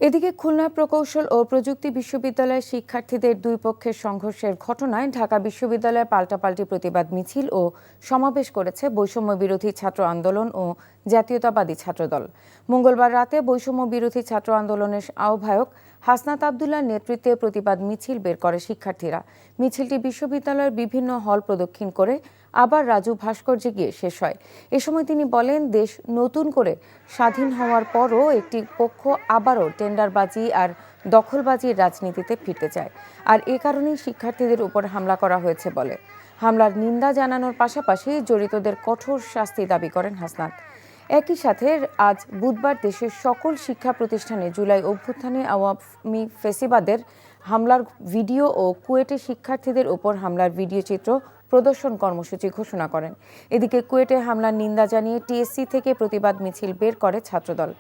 এদিকে খুলনা প্রকৌশল ও প্রযুক্তি বিশ্ববিদ্যালয়ের শিক্ষার্থীদের দুই পক্ষের সংঘর্ষের ঘটনায় ঢাকা বিশ্ববিদ্যালয়ে পাল্টাপাল্টি প্রতিবাদ মিছিল ও সমাবেশ করেছে বৈষম্য বিরোধী ছাত্র আন্দোলন ও জাতীয়তাবাদী ছাত্রদল। মঙ্গলবার রাতে বৈষম্য বিরোধী ছাত্র আন্দোলনের আহ্বায়ক হাসনাত আবদুল্লাহর নেতৃত্বে প্রতিবাদ মিছিল বের করে শিক্ষার্থীরা। মিছিলটি বিশ্ববিদ্যালয়ের বিভিন্ন হল প্রদক্ষিণ করে আবার রাজু ভাস্কর্যে গিয়ে শেষ হয়। এ সময় তিনি বলেন, দেশ নতুন করে স্বাধীন হওয়ার পরও একটি পক্ষ আবারও টেন্ডারবাজি আর দখলবাজির রাজনীতিতে ফিরতে চায়, আর এ কারণেই শিক্ষার্থীদের উপর হামলা করা হয়েছে বলে। হামলার নিন্দা জানানোর পাশাপাশি জড়িতদের কঠোর শাস্তি দাবি করেন হাসনাত। একই সাথে আজ বুধবার দেশের সকল শিক্ষা প্রতিষ্ঠানে জুলাই অভ্যুত্থানে আওয়ামী ফ্যাসিবাদের হামলার ভিডিও ও কুয়েটে শিক্ষার্থীদের উপর হামলার ভিডিও চিত্র প্রদর্শন কর্মসূচি ঘোষণা করেন। এদিকে কুয়েটে হামলার নিন্দা জানিয়ে টিএসসি থেকে প্রতিবাদ মিছিল বের করে ছাত্রদল।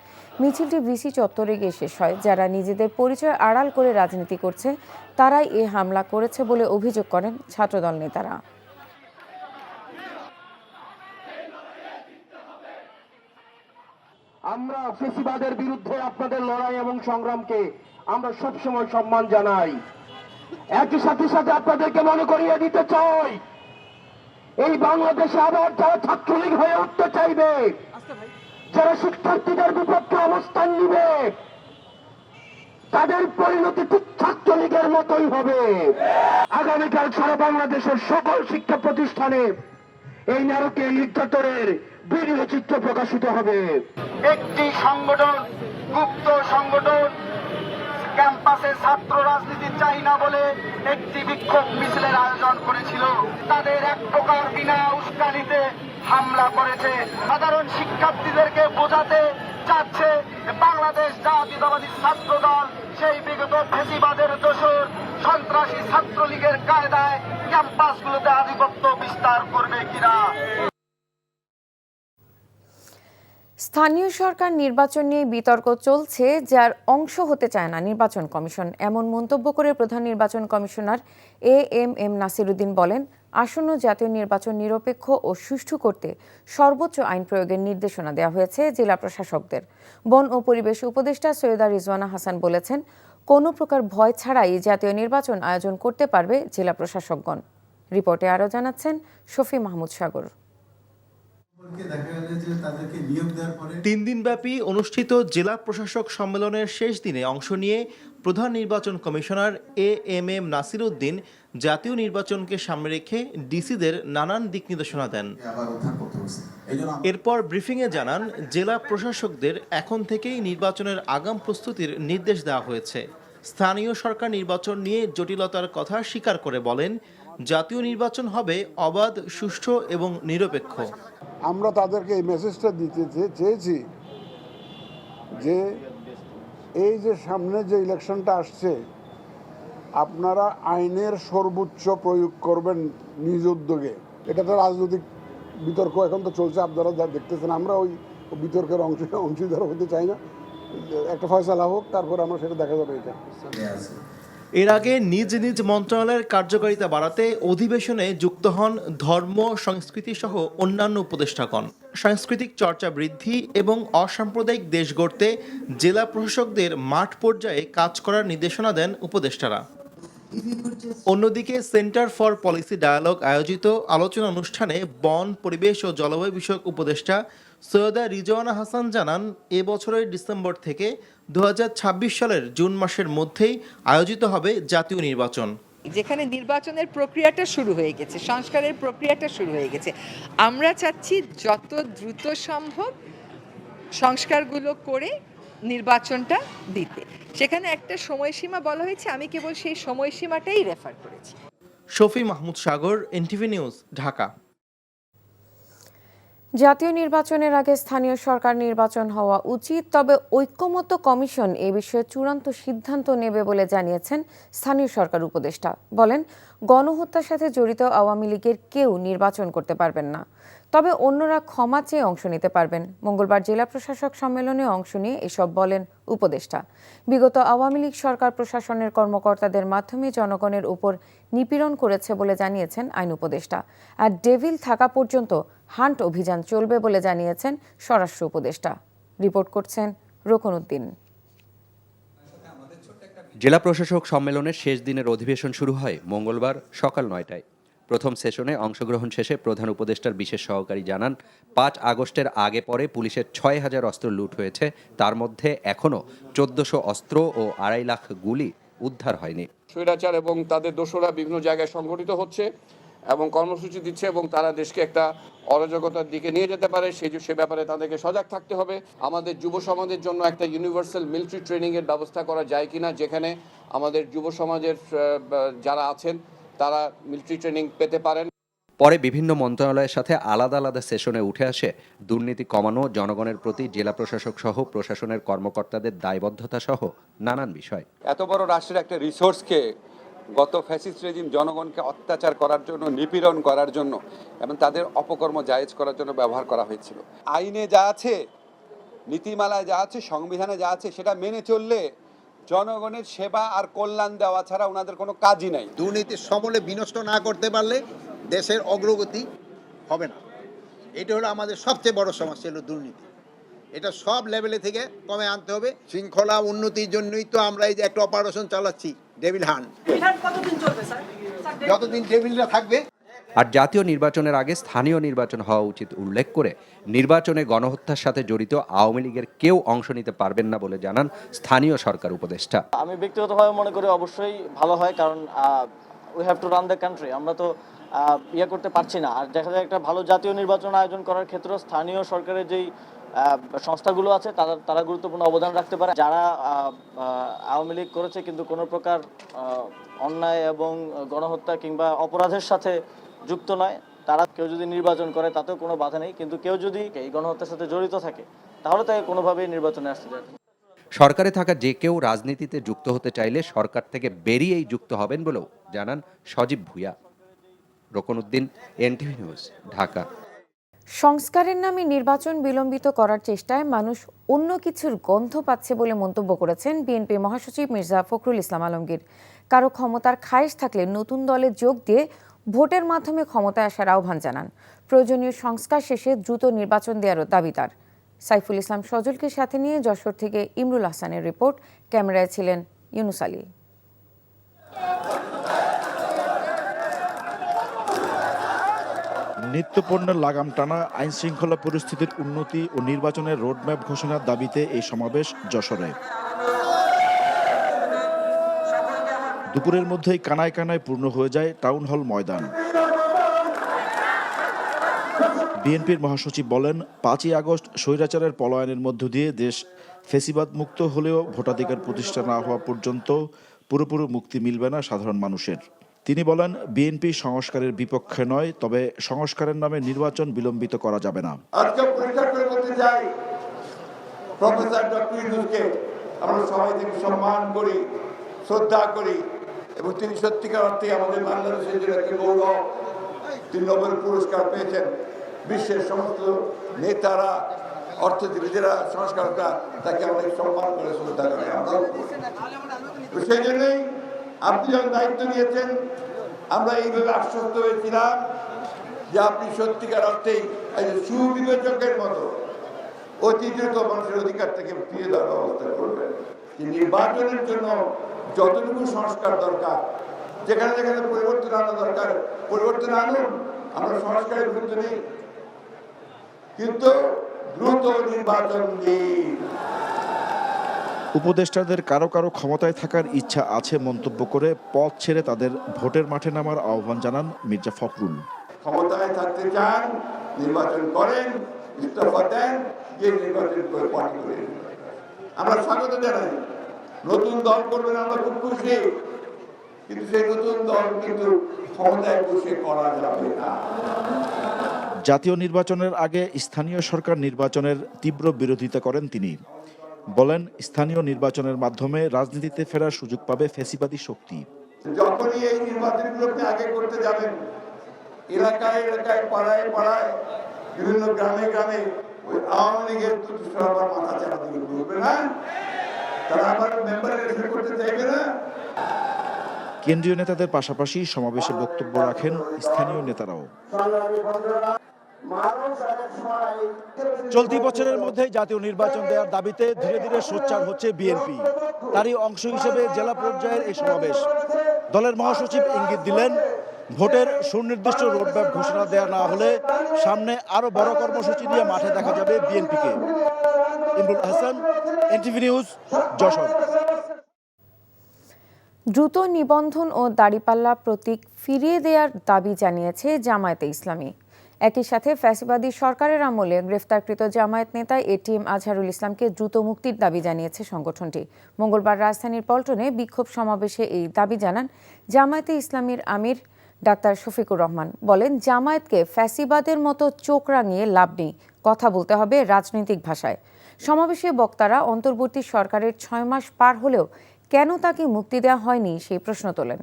মিছিলটি ভিসি চত্বরে গিয়ে শেষ হয়। যারা নিজেদের পরিচয় আড়াল করে রাজনীতি করছে তারাই এ হামলা করেছে বলে অভিযোগ করেন ছাত্রদল নেতারা। আমরা ফ্যাসিবাদের বিরুদ্ধে আপনাদের লড়াই এবং সংগ্রামকে আমরা সবসময় সম্মান জানাই। একই সাথে সাথে আপনাদেরকে মনে করিয়ে দিতে চাই, এই বাংলাদেশে আবার যারা ছাত্রলীগ হয়ে উঠতে চাইবে, যারা শিক্ষার্থীদের বিপক্ষে অবস্থান নিবে, তাদের পরিণতি ঠিক ছাত্রলীগের মতোই হবে। আগামীকাল সারা বাংলাদেশের সকল শিক্ষা প্রতিষ্ঠানে এই নারকীয় নির্যাতনের ভিডিও চিত্র প্রকাশিত হবে। একটি সংগঠন, গুপ্ত সংগঠন, ক্যাম্পাসে ছাত্র রাজনীতি চাই না বলে একটি বিক্ষোভ মিছিলের আয়োজন করেছিল। তাদের এক প্রকার বিনা উস্কানিতে হামলা করেছে। সাধারণ শিক্ষার্থীদেরকে বোঝাতে চাচ্ছে বাংলাদেশ জাতীয়তাবাদী ছাত্র দল সেই বিগত ফ্যাসিবাদের দোসর সন্ত্রাসী ছাত্রলীগের কায়দায় ক্যাম্পাসগুলোতে আধিপত্য বিস্তার করবে কিনা। স্থানীয় সরকার নির্বাচন নিয়ে বিতর্ক চলছে, যার অংশ হতে চায় না নির্বাচন কমিশন। এমন মন্তব্য করে প্রধান নির্বাচন কমিশনার এএমএম নাসিরউদ্দিন বলেন, আসন্ন জাতীয় নির্বাচন নিরপেক্ষ ও সুষ্ঠু করতে সর্বোচ্চ আইন প্রয়োগের নির্দেশনা দেওয়া হয়েছে জেলা প্রশাসকদের। বন ও পরিবেশ উপদেষ্টা সৈয়দা রিজওয়ানা হাসান বলেছেন, কোনো প্রকার ভয় ছাড়াই জাতীয় নির্বাচন আয়োজন করতে পারবে জেলা প্রশাসকগণ। রিপোর্টে আরও জানাচ্ছেন শফি মাহমুদ সাগর। 3 দিনব্যাপী অনুষ্ঠিত জেলা প্রশাসক সম্মেলনের শেষ দিনে অংশ নিয়ে প্রধান নির্বাচন কমিশনার এএমএম নাসিরউদ্দিন জাতীয় নির্বাচনকে সামনে রেখে ডিসিদের নানান দিক নির্দেশনা দেন। এরপর ব্রিফিংয়ে জানান, জেলা প্রশাসকদের এখন থেকেই নির্বাচনের আগাম প্রস্তুতির নির্দেশ দেওয়া হয়েছে। স্থানীয় সরকার নির্বাচন নিয়ে জটিলতার কথা স্বীকার করে বলেন, জাতীয় নির্বাচন হবে অবাধ, সুষ্ঠু এবং নিরপেক্ষ। আমরা তাদেরকে এই মেসেজটা দিতে চেয়েছি যে এই যে সামনে যে ইলেকশনটা আসছে, আপনারা আইনের সর্বোচ্চ প্রয়োগ করবেন নিজ উদ্যোগে। এটা তো রাজনৈতিক বিতর্ক এখন তো চলছে, আপনারা যা দেখতেছেন। আমরা ওই বিতর্কের অংশীদার হতে চাই না। একটা ফয়সালা হোক, তারপর আমরা সেটা দেখা যাবে। এটা এর আগে নিজ নিজ মন্ত্রণালয়ের কার্যকারিতা বাড়াতে অধিবেশনে যুক্ত হন ধর্ম, সংস্কৃতি সহ অন্যান্য উপদেষ্টাগণ। সাংস্কৃতিক চর্চা বৃদ্ধি এবং অসাম্প্রদায়িক দেশ গড়তে জেলা প্রশাসকদের মাঠ পর্যায়ে কাজ করার নির্দেশনা দেন উপদেষ্টারা। অন্যদিকে সেন্টার ফর পলিসি ডায়ালগ আয়োজিত আলোচনা অনুষ্ঠানে বন, পরিবেশ ও জলবায়ু বিষয়ক উপদেষ্টা সৈয়দা রিজওয়ানা হাসান জানান, এ বছরের ডিসেম্বর থেকে 2026 সালের জুন মাসের মধ্যেই আয়োজিত হবে জাতীয় নির্বাচন। যেখানে নির্বাচনের প্রক্রিয়াটা শুরু হয়ে গেছে, সংস্কারের প্রক্রিয়াটা শুরু হয়ে গেছে, আমরা চাচ্ছি যত দ্রুত সম্ভব সংস্কারগুলো করে নির্বাচনটা দিতে। সেখানে একটা সময়সীমা বলা হয়েছে, আমি কেবল সেই সময়সীমাটাই রেফার করেছি। শফি মাহমুদ সাগর, এনটিভি নিউজ, ঢাকা। জাতীয় নির্বাচনের আগে স্থানীয় সরকার নির্বাচন হওয়া উচিত, তবে ঐক্যমত্য কমিশন এ বিষয়ে চূড়ান্ত সিদ্ধান্ত নেবে বলে জানিয়েছেন স্থানীয় সরকার উপদেষ্টা। বলেন, গণহত্যার সাথে জড়িত আওয়ামী লীগের কেউ নির্বাচন করতে পারবেন না, তবে অন্যরা ক্ষমা চেয়ে অংশ নিতে পারবেন। মঙ্গলবার জেলা প্রশাসক সম্মেলনে অংশ নিয়ে এসব বলেন উপদেষ্টা। বিগত আওয়ামী লীগ সরকার প্রশাসনের কর্মকর্তাদের মাধ্যমে জনগণের উপর নিপীড়ন করেছে বলে জানিয়েছেন আইন উপদেষ্টা। আর ডেভিল থাকা পর্যন্ত হান্ট অভিযান চলবে বলে জানিয়েছেন স্বরাষ্ট্র উপদেষ্টা। রিপোর্ট করছেন রোকন উদ্দিন। জেলা প্রশাসক সম্মেলনের শেষ দিনের অধিবেশন শুরু হয় মঙ্গলবার সকাল ৯টায়। প্রথম সেশনে অংশগ্রহণ শেষে প্রধান উপদেষ্টার বিশেষ সহকারী জানান, ৫ আগস্টের আগে পরে পুলিশের ৬,০০০ অস্ত্র লুট হয়েছে, তার মধ্যে এখনও ১৪০০ অস্ত্র ও ২.৫ লাখ গুলি উদ্ধার হয়নি। স্বৈরাচার এবং তাদের দোসররা বিভিন্ন জায়গায় সংগঠিত হচ্ছে এবং কর্মসূচি দিচ্ছে এবং তারা দেশকে একটা অরাজকতার দিকে নিয়ে যেতে পারে, সে ব্যাপারে তাদেরকে সজাগ থাকতে হবে। আমাদের যুব সমাজের জন্য একটা ইউনিভার্সাল মিলিটারি ট্রেনিংয়ের ব্যবস্থা করা যায় কিনা, যেখানে আমাদের যুব সমাজের যারা আছেন তারা মিলিটারি ট্রেনিং পেতে পারেন। পরে বিভিন্ন মন্ত্রণালয়ের সাথে আলাদা আলাদা সেশনে উঠে আসে দুর্নীতি কমানো, জনগণের প্রতি জেলা প্রশাসক সহ প্রশাসনের কর্মকর্তাদের দায়বদ্ধতা সহ নানান বিষয়। এত বড় রাষ্ট্রের একটা রিসোর্সকে গত ফ্যাসিস্ট রেজিম জনগণকে অত্যাচার করার জন্য, নিপীড়ন করার জন্য এবং তাদের অপকর্ম জায়েজ করার জন্য ব্যবহার করা হয়েছিল। আইনে যা আছে, নীতিমালায় যা আছে, সংবিধানে যা আছে সেটা মেনে চললে জনগণের সেবা আর কল্যাণ দেওয়া ছাড়া ওনাদের কোনো কাজই নাই। দুর্নীতির সমূলে বিনষ্ট না করতে পারলে দেশের অগ্রগতি হবে না। এটা হলো আমাদের সবচেয়ে বড় সমস্যা, হলো দুর্নীতি। এটা সব লেভেলে থেকে কমে আনতে হবে। শৃঙ্খলা উন্নতির জন্যই তো আমরা এই যে একটা অপারেশন চালাচ্ছি, ডেভিল হান্ট। যতদিন ডেভিলরা থাকবে। আর জাতীয় নির্বাচনের আগে স্থানীয় নির্বাচন হওয়া উচিত উল্লেখ করে নির্বাচনে গণহত্যার সাথে জড়িত আওয়ামী লীগের কেউ অংশ নিতে পারবেন না বলে জানান স্থানীয় সরকার উপদেষ্টা। আমি ব্যক্তিগতভাবে মনে করি অবশ্যই ভালো হয়, কারণ we have to run the country. আমরা তো করতে পারছি না। আর দেখা যায় একটা ভালো জাতীয় নির্বাচন আয়োজন করার ক্ষেত্রে স্থানীয় সরকারের যেই সংস্থাগুলো আছে তারা গুরুত্বপূর্ণ অবদান রাখতে পারে। যারা আওয়ামী লীগ করেছে কিন্তু কোনো প্রকার অন্যায় এবং গণহত্যা কিংবা অপরাধের সাথে যুক্ত নয়, তারা কেউ যদি নির্বাচন করে তাতেও কোনো বাধা নেই, কিন্তু কেউ যদি এই গণহত্যার সাথে জড়িত থাকে তাহলে তাকে কোনোভাবেই নির্বাচনে আসতে দেয় না। সরকারে থাকা যে কেউ রাজনীতিতে যুক্ত হতে চাইলে সরকার থেকে বেরিয়েই যুক্ত হবেন বলেও জানান সজীব ভুঁইয়া। Roknuddin, NTV news, Dhaka. সংস্কারের নামে নির্বাচন বিলম্বিত করার চেষ্টায় মানুষ অন্য কিছুর গন্ধ পাচ্ছে বলে মন্তব্য করেছেন বিএনপি মহাসচিব মির্জা ফখরুল ইসলাম আলমগীর। কারো ক্ষমতার খায়েশ থাকলে নতুন দলে যোগ দিয়ে ভোটের মাধ্যমে ক্ষমতায় আসার আহ্বান জানান। প্রয়োজনীয় সংস্কার শেষে দ্রুত নির্বাচন দেওয়ারও দাবি তার। সাইফুল ইসলাম সজলকে সাথে নিয়ে যশোর থেকে ইমরুল হাসানের রিপোর্ট। ক্যামেরায় ছিলেন ইউনুস আলী। নিত্যপণ্যের লাগাম টানা, আইন শৃঙ্খলা পরিস্থিতির উন্নতি ও নির্বাচনের রোডম্যাপ ঘোষণার দাবিতে এই সমাবেশ যশোরে। দুপুরের মধ্যেই কানায় কানায় পূর্ণ হয়ে যায় টাউন হল ময়দান। বিএনপির মহাসচিব বলেন, ৫ই আগস্ট স্বৈরাচারের পলায়নের মধ্য দিয়ে দেশ ফ্যাসিবাদ মুক্ত হলেও ভোটাধিকার প্রতিষ্ঠা না হওয়া পর্যন্ত পুরোপুরি মুক্তি মিলবে না সাধারণ মানুষের। তিনি বলেন, বিএনপি সংস্কারের বিপক্ষে নয়, তবে সংস্কারের নামে নির্বাচন বিলম্বিত করা যাবে না। আজকে পরিষ্কার করে বলতে চাই, প্রফেসর ডক্টর ইউনূসকে আমরা সবাই থেকে সম্মান করি, শ্রদ্ধা করি এবং তিনি সত্যিকার অর্থে আমাদের বাংলাদেশের জন্য একটি গৌরব। তিনি নোবেল পুরস্কার পেয়েছেন। বিশ্বের সমস্ত নেতারা, অর্থনীতিবিদেরা, সংস্কারকরা তাকে অনেক সম্মান করে, শ্রদ্ধা করে। আমরাও সেই জন্যই আপনি যখন দায়িত্ব নিয়েছেন আমরা এইভাবে আশ্বস্ত হয়েছিলাম যে আপনি সত্যিকার অর্থেই সুবিবেচকের মতো অতি দ্রুত মানুষের অধিকার থেকে ফিরে দেওয়ার ব্যবস্থা করবেন। নির্বাচনের জন্য যতটুকু সংস্কার দরকার, যেখানে যেখানে পরিবর্তন আনা দরকার পরিবর্তন আনুন, আমরা সংস্কারের বিরুদ্ধে নেই, কিন্তু দ্রুত নির্বাচন দিন। উপদেষ্টাদের কারো কারো ক্ষমতায় থাকার ইচ্ছা আছে মন্তব্য করে পথ ছেড়ে তাদের ভোটের মাঠে নামার আহ্বান জানান মির্জা ফখরুল। ক্ষমতায় থাকতে চান, নির্বাচন করেন, ইস্তফা দেন, যে নির্বাচন করে পার্টি করে। আমরা স্বাগত জানাই। নতুন দল করবেন, আমরা খুব খুশি, কিন্তু সেই নতুন দল কিন্তু ক্ষমতায় বসে করা যাবে না। জাতীয় নির্বাচনের আগে স্থানীয় সরকার নির্বাচনের তীব্র বিরোধিতা করেন তিনি। বলেন, স্থানীয় নির্বাচনের মাধ্যমে রাজনীতিতে ফেরার সুযোগ পাবে ফ্যাসিবাদী শক্তি। যখনই এই নির্বাচনগুলোকে আগে করতে যাবেন, এলাকায় এলাকায়, পাড়ায় পাড়ায়, বিভিন্ন গ্রামে গ্রামে ওই আওয়ামী লীগের আবার মাথা চালাতে বলবে না, তারা আবার মেম্বার ইলেকশন করতে চাইবে না। কেন্দ্রীয় নেতাদের পাশাপাশি সমাবেশে বক্তব্য রাখেন স্থানীয় নেতারাও। চলতি বছরের মধ্যে জাতীয় নির্বাচন দেওয়ার দাবিতে ধীরে ধীরে সোচ্চার হচ্ছে বিএনপি। তারই অংশ হিসেবে জেলা পর্যায়ের এই সমাবেশ। দলের মহাসচিব ইঙ্গিত দিলেন, ভোটের সুনির্দিষ্ট রোডম্যাপ ঘোষণা দেওয়া না হলে সামনে আরো বড় কর্মসূচি নিয়ে মাঠে দেখা যাবে বিএনপিকে। Imrul Hasan, NTV news, Jessore. দ্রুত নিবন্ধন ও দাড়িপাল্লা প্রতীক ফিরিয়ে দেওয়ার দাবি জানিয়েছে জামায়াতে ইসলামী। একই সাথে ফ্যাসিবাদী সরকারের আমলে গ্রেফতারকৃত জামায়াত নেতা এটিএম আজহারুল ইসলামকে দ্রুত মুক্তির দাবি জানিয়েছে সংগঠনটি। মঙ্গলবার রাজধানীর পল্টনে বিক্ষোভ সমাবেশে এই দাবি জানান জামায়াতে ইসলামীর আমির ডাক্তার শফিকুর রহমান। বলেন, জামায়াতকে ফ্যাসিবাদের মতো চোখ রাঙিয়ে লাভ নেই, কথা বলতে হবে রাজনৈতিক ভাষায়। সমাবেশে বক্তারা অন্তর্বর্তী সরকারের 6 মাস পার হলেও কেন তাকে মুক্তি দেওয়া হয়নি সেই প্রশ্ন তোলেন।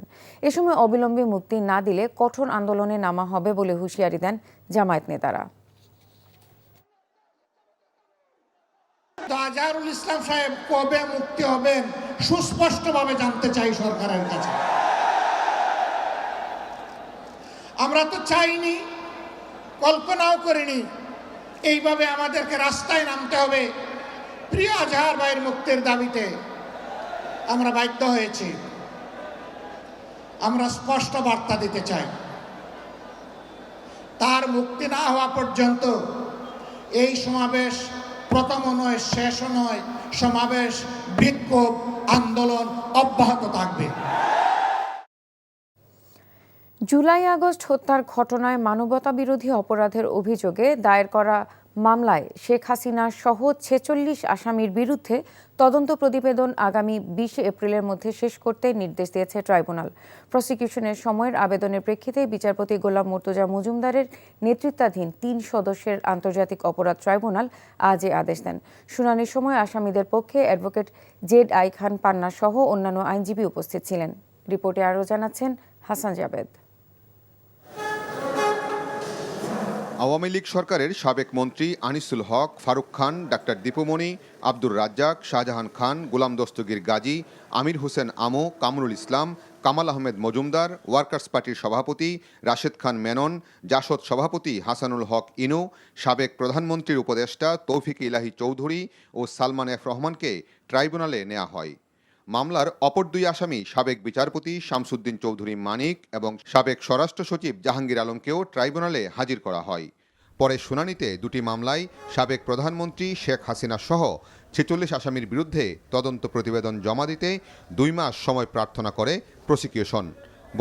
এ সময় অবিলম্বে মুক্তি না দিলে কঠোর আন্দোলনে নামা হবে বলে হুঁশিয়ারি দেন জামায়াত নেতারা। আজহারুল ইসলাম সাহেব কবে মুক্তি হবেন সুস্পষ্টভাবে জানতে চাই সরকারের কাছে। আমরা তো চাইনি, কল্পনাও করিনি এইভাবে আমাদেরকে রাস্তায় নামতে হবে প্রিয় আজহার ভাইয়ের মুক্তির দাবিতে। আমরা বাধ্য হয়েছি। আমরা স্পষ্ট বার্তা দিতে চাই, তার মুক্তি না হওয়া পর্যন্ত এই সমাবেশ প্রথমও নয়, শেষও নয়। সমাবেশ, বিক্ষোভ, আন্দোলন অব্যাহত থাকবে। জুলাই আগস্ট হত্যার ঘটনায় মানবতাবিরোধী অপরাধের অভিযোগে দায়ের করা মামলায় শেখ হাসিনা সহ 46 আসামির বিরুদ্ধে তদন্ত প্রতিবেদন আগামী 20 এপ্রিলের মধ্যে শেষ করতে নির্দেশ দিয়েছে ট্রাইব্যুনাল। প্রসিকিউশনের সময়ের আবেদনের প্রেক্ষিতে বিচারপতি গোলাম মুর্তজা মজুমদারের নেতৃত্বাধীন 3 সদস্যের আন্তর্জাতিক অপরাধ ট্রাইব্যুনাল আজ এ আদেশ দেন। শুনানির সময় আসামিদের পক্ষে অ্যাডভোকেট জেড আই খান পান্না সহ অন্যান্য আইনজীবী উপস্থিত ছিলেন। রিপোর্টে আরও জানাচ্ছেন হাসান জাবেদ। আওয়ামী লীগ সরকারের সাবেক মন্ত্রী আনিসুল হক, ফারুক খান, ডাক্তার দীপুমণি, আব্দুর রাজ্জাক, শাহজাহান খান, গোলাম দস্তগীর গাজী, আমির হোসেন আমো, কামরুল ইসলাম, কামাল আহমেদ মজুমদার, ওয়ার্কার্স পার্টির সভাপতি রাশেদ খান মেনন, জাসদ সভাপতি হাসানুল হক ইনু, সাবেক প্রধানমন্ত্রীর উপদেষ্টা তৌফিক ইলাহি চৌধুরী ও সালমান এফ রহমানকে ট্রাইব্যুনালে নেওয়া হয়। মামলার অপর 2 আসামি সাবেক বিচারপতি শামসুদ্দিন চৌধুরী মানিক এবং সাবেক স্বরাষ্ট্র সচিব জাহাঙ্গীর আলমকেও ট্রাইব্যুনালে হাজির করা হয়। পরে শুনানিতে 2টি মামলায় সাবেক প্রধানমন্ত্রী শেখ হাসিনা সহ 46 আসামির বিরুদ্ধে তদন্ত প্রতিবেদন জমা দিতে 2 মাস সময় প্রার্থনা করে প্রসিকিউশন।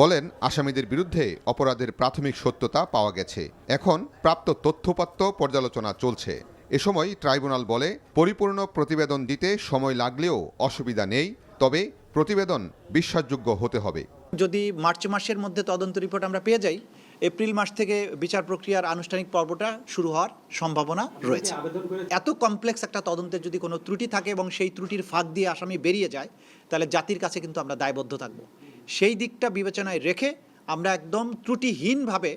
বলেন, আসামিদের বিরুদ্ধে অপরাধের প্রাথমিক সত্যতা পাওয়া গেছে, এখন প্রাপ্ত তথ্যপাত্র পর্যালোচনা চলছে। এ সময় ট্রাইব্যুনাল বলে, পরিপূর্ণ প্রতিবেদন দিতে সময় লাগলেও অসুবিধা নেই, তবে প্রতিবেদন বিশ্বাসযোগ্য হতে হবে। যদি মার্চ মাসের মধ্যে তদন্ত রিপোর্ট আমরা পেয়ে যাই, এপ্রিল মাস থেকে বিচার প্রক্রিয়ার আনুষ্ঠানিক পর্বটা শুরু হওয়ার সম্ভাবনা রয়েছে। এত কমপ্লেক্স একটা তদন্তের যদি কোনো ত্রুটি থাকে এবং সেই ত্রুটির ফাঁক দিয়ে আসামি বেরিয়ে যায়, তাহলে জাতির কাছে কিন্তু আমরা দায়বদ্ধ থাকব। সেই দিকটা বিবেচনায় রেখে আমরা একদম ত্রুটিহীনভাবে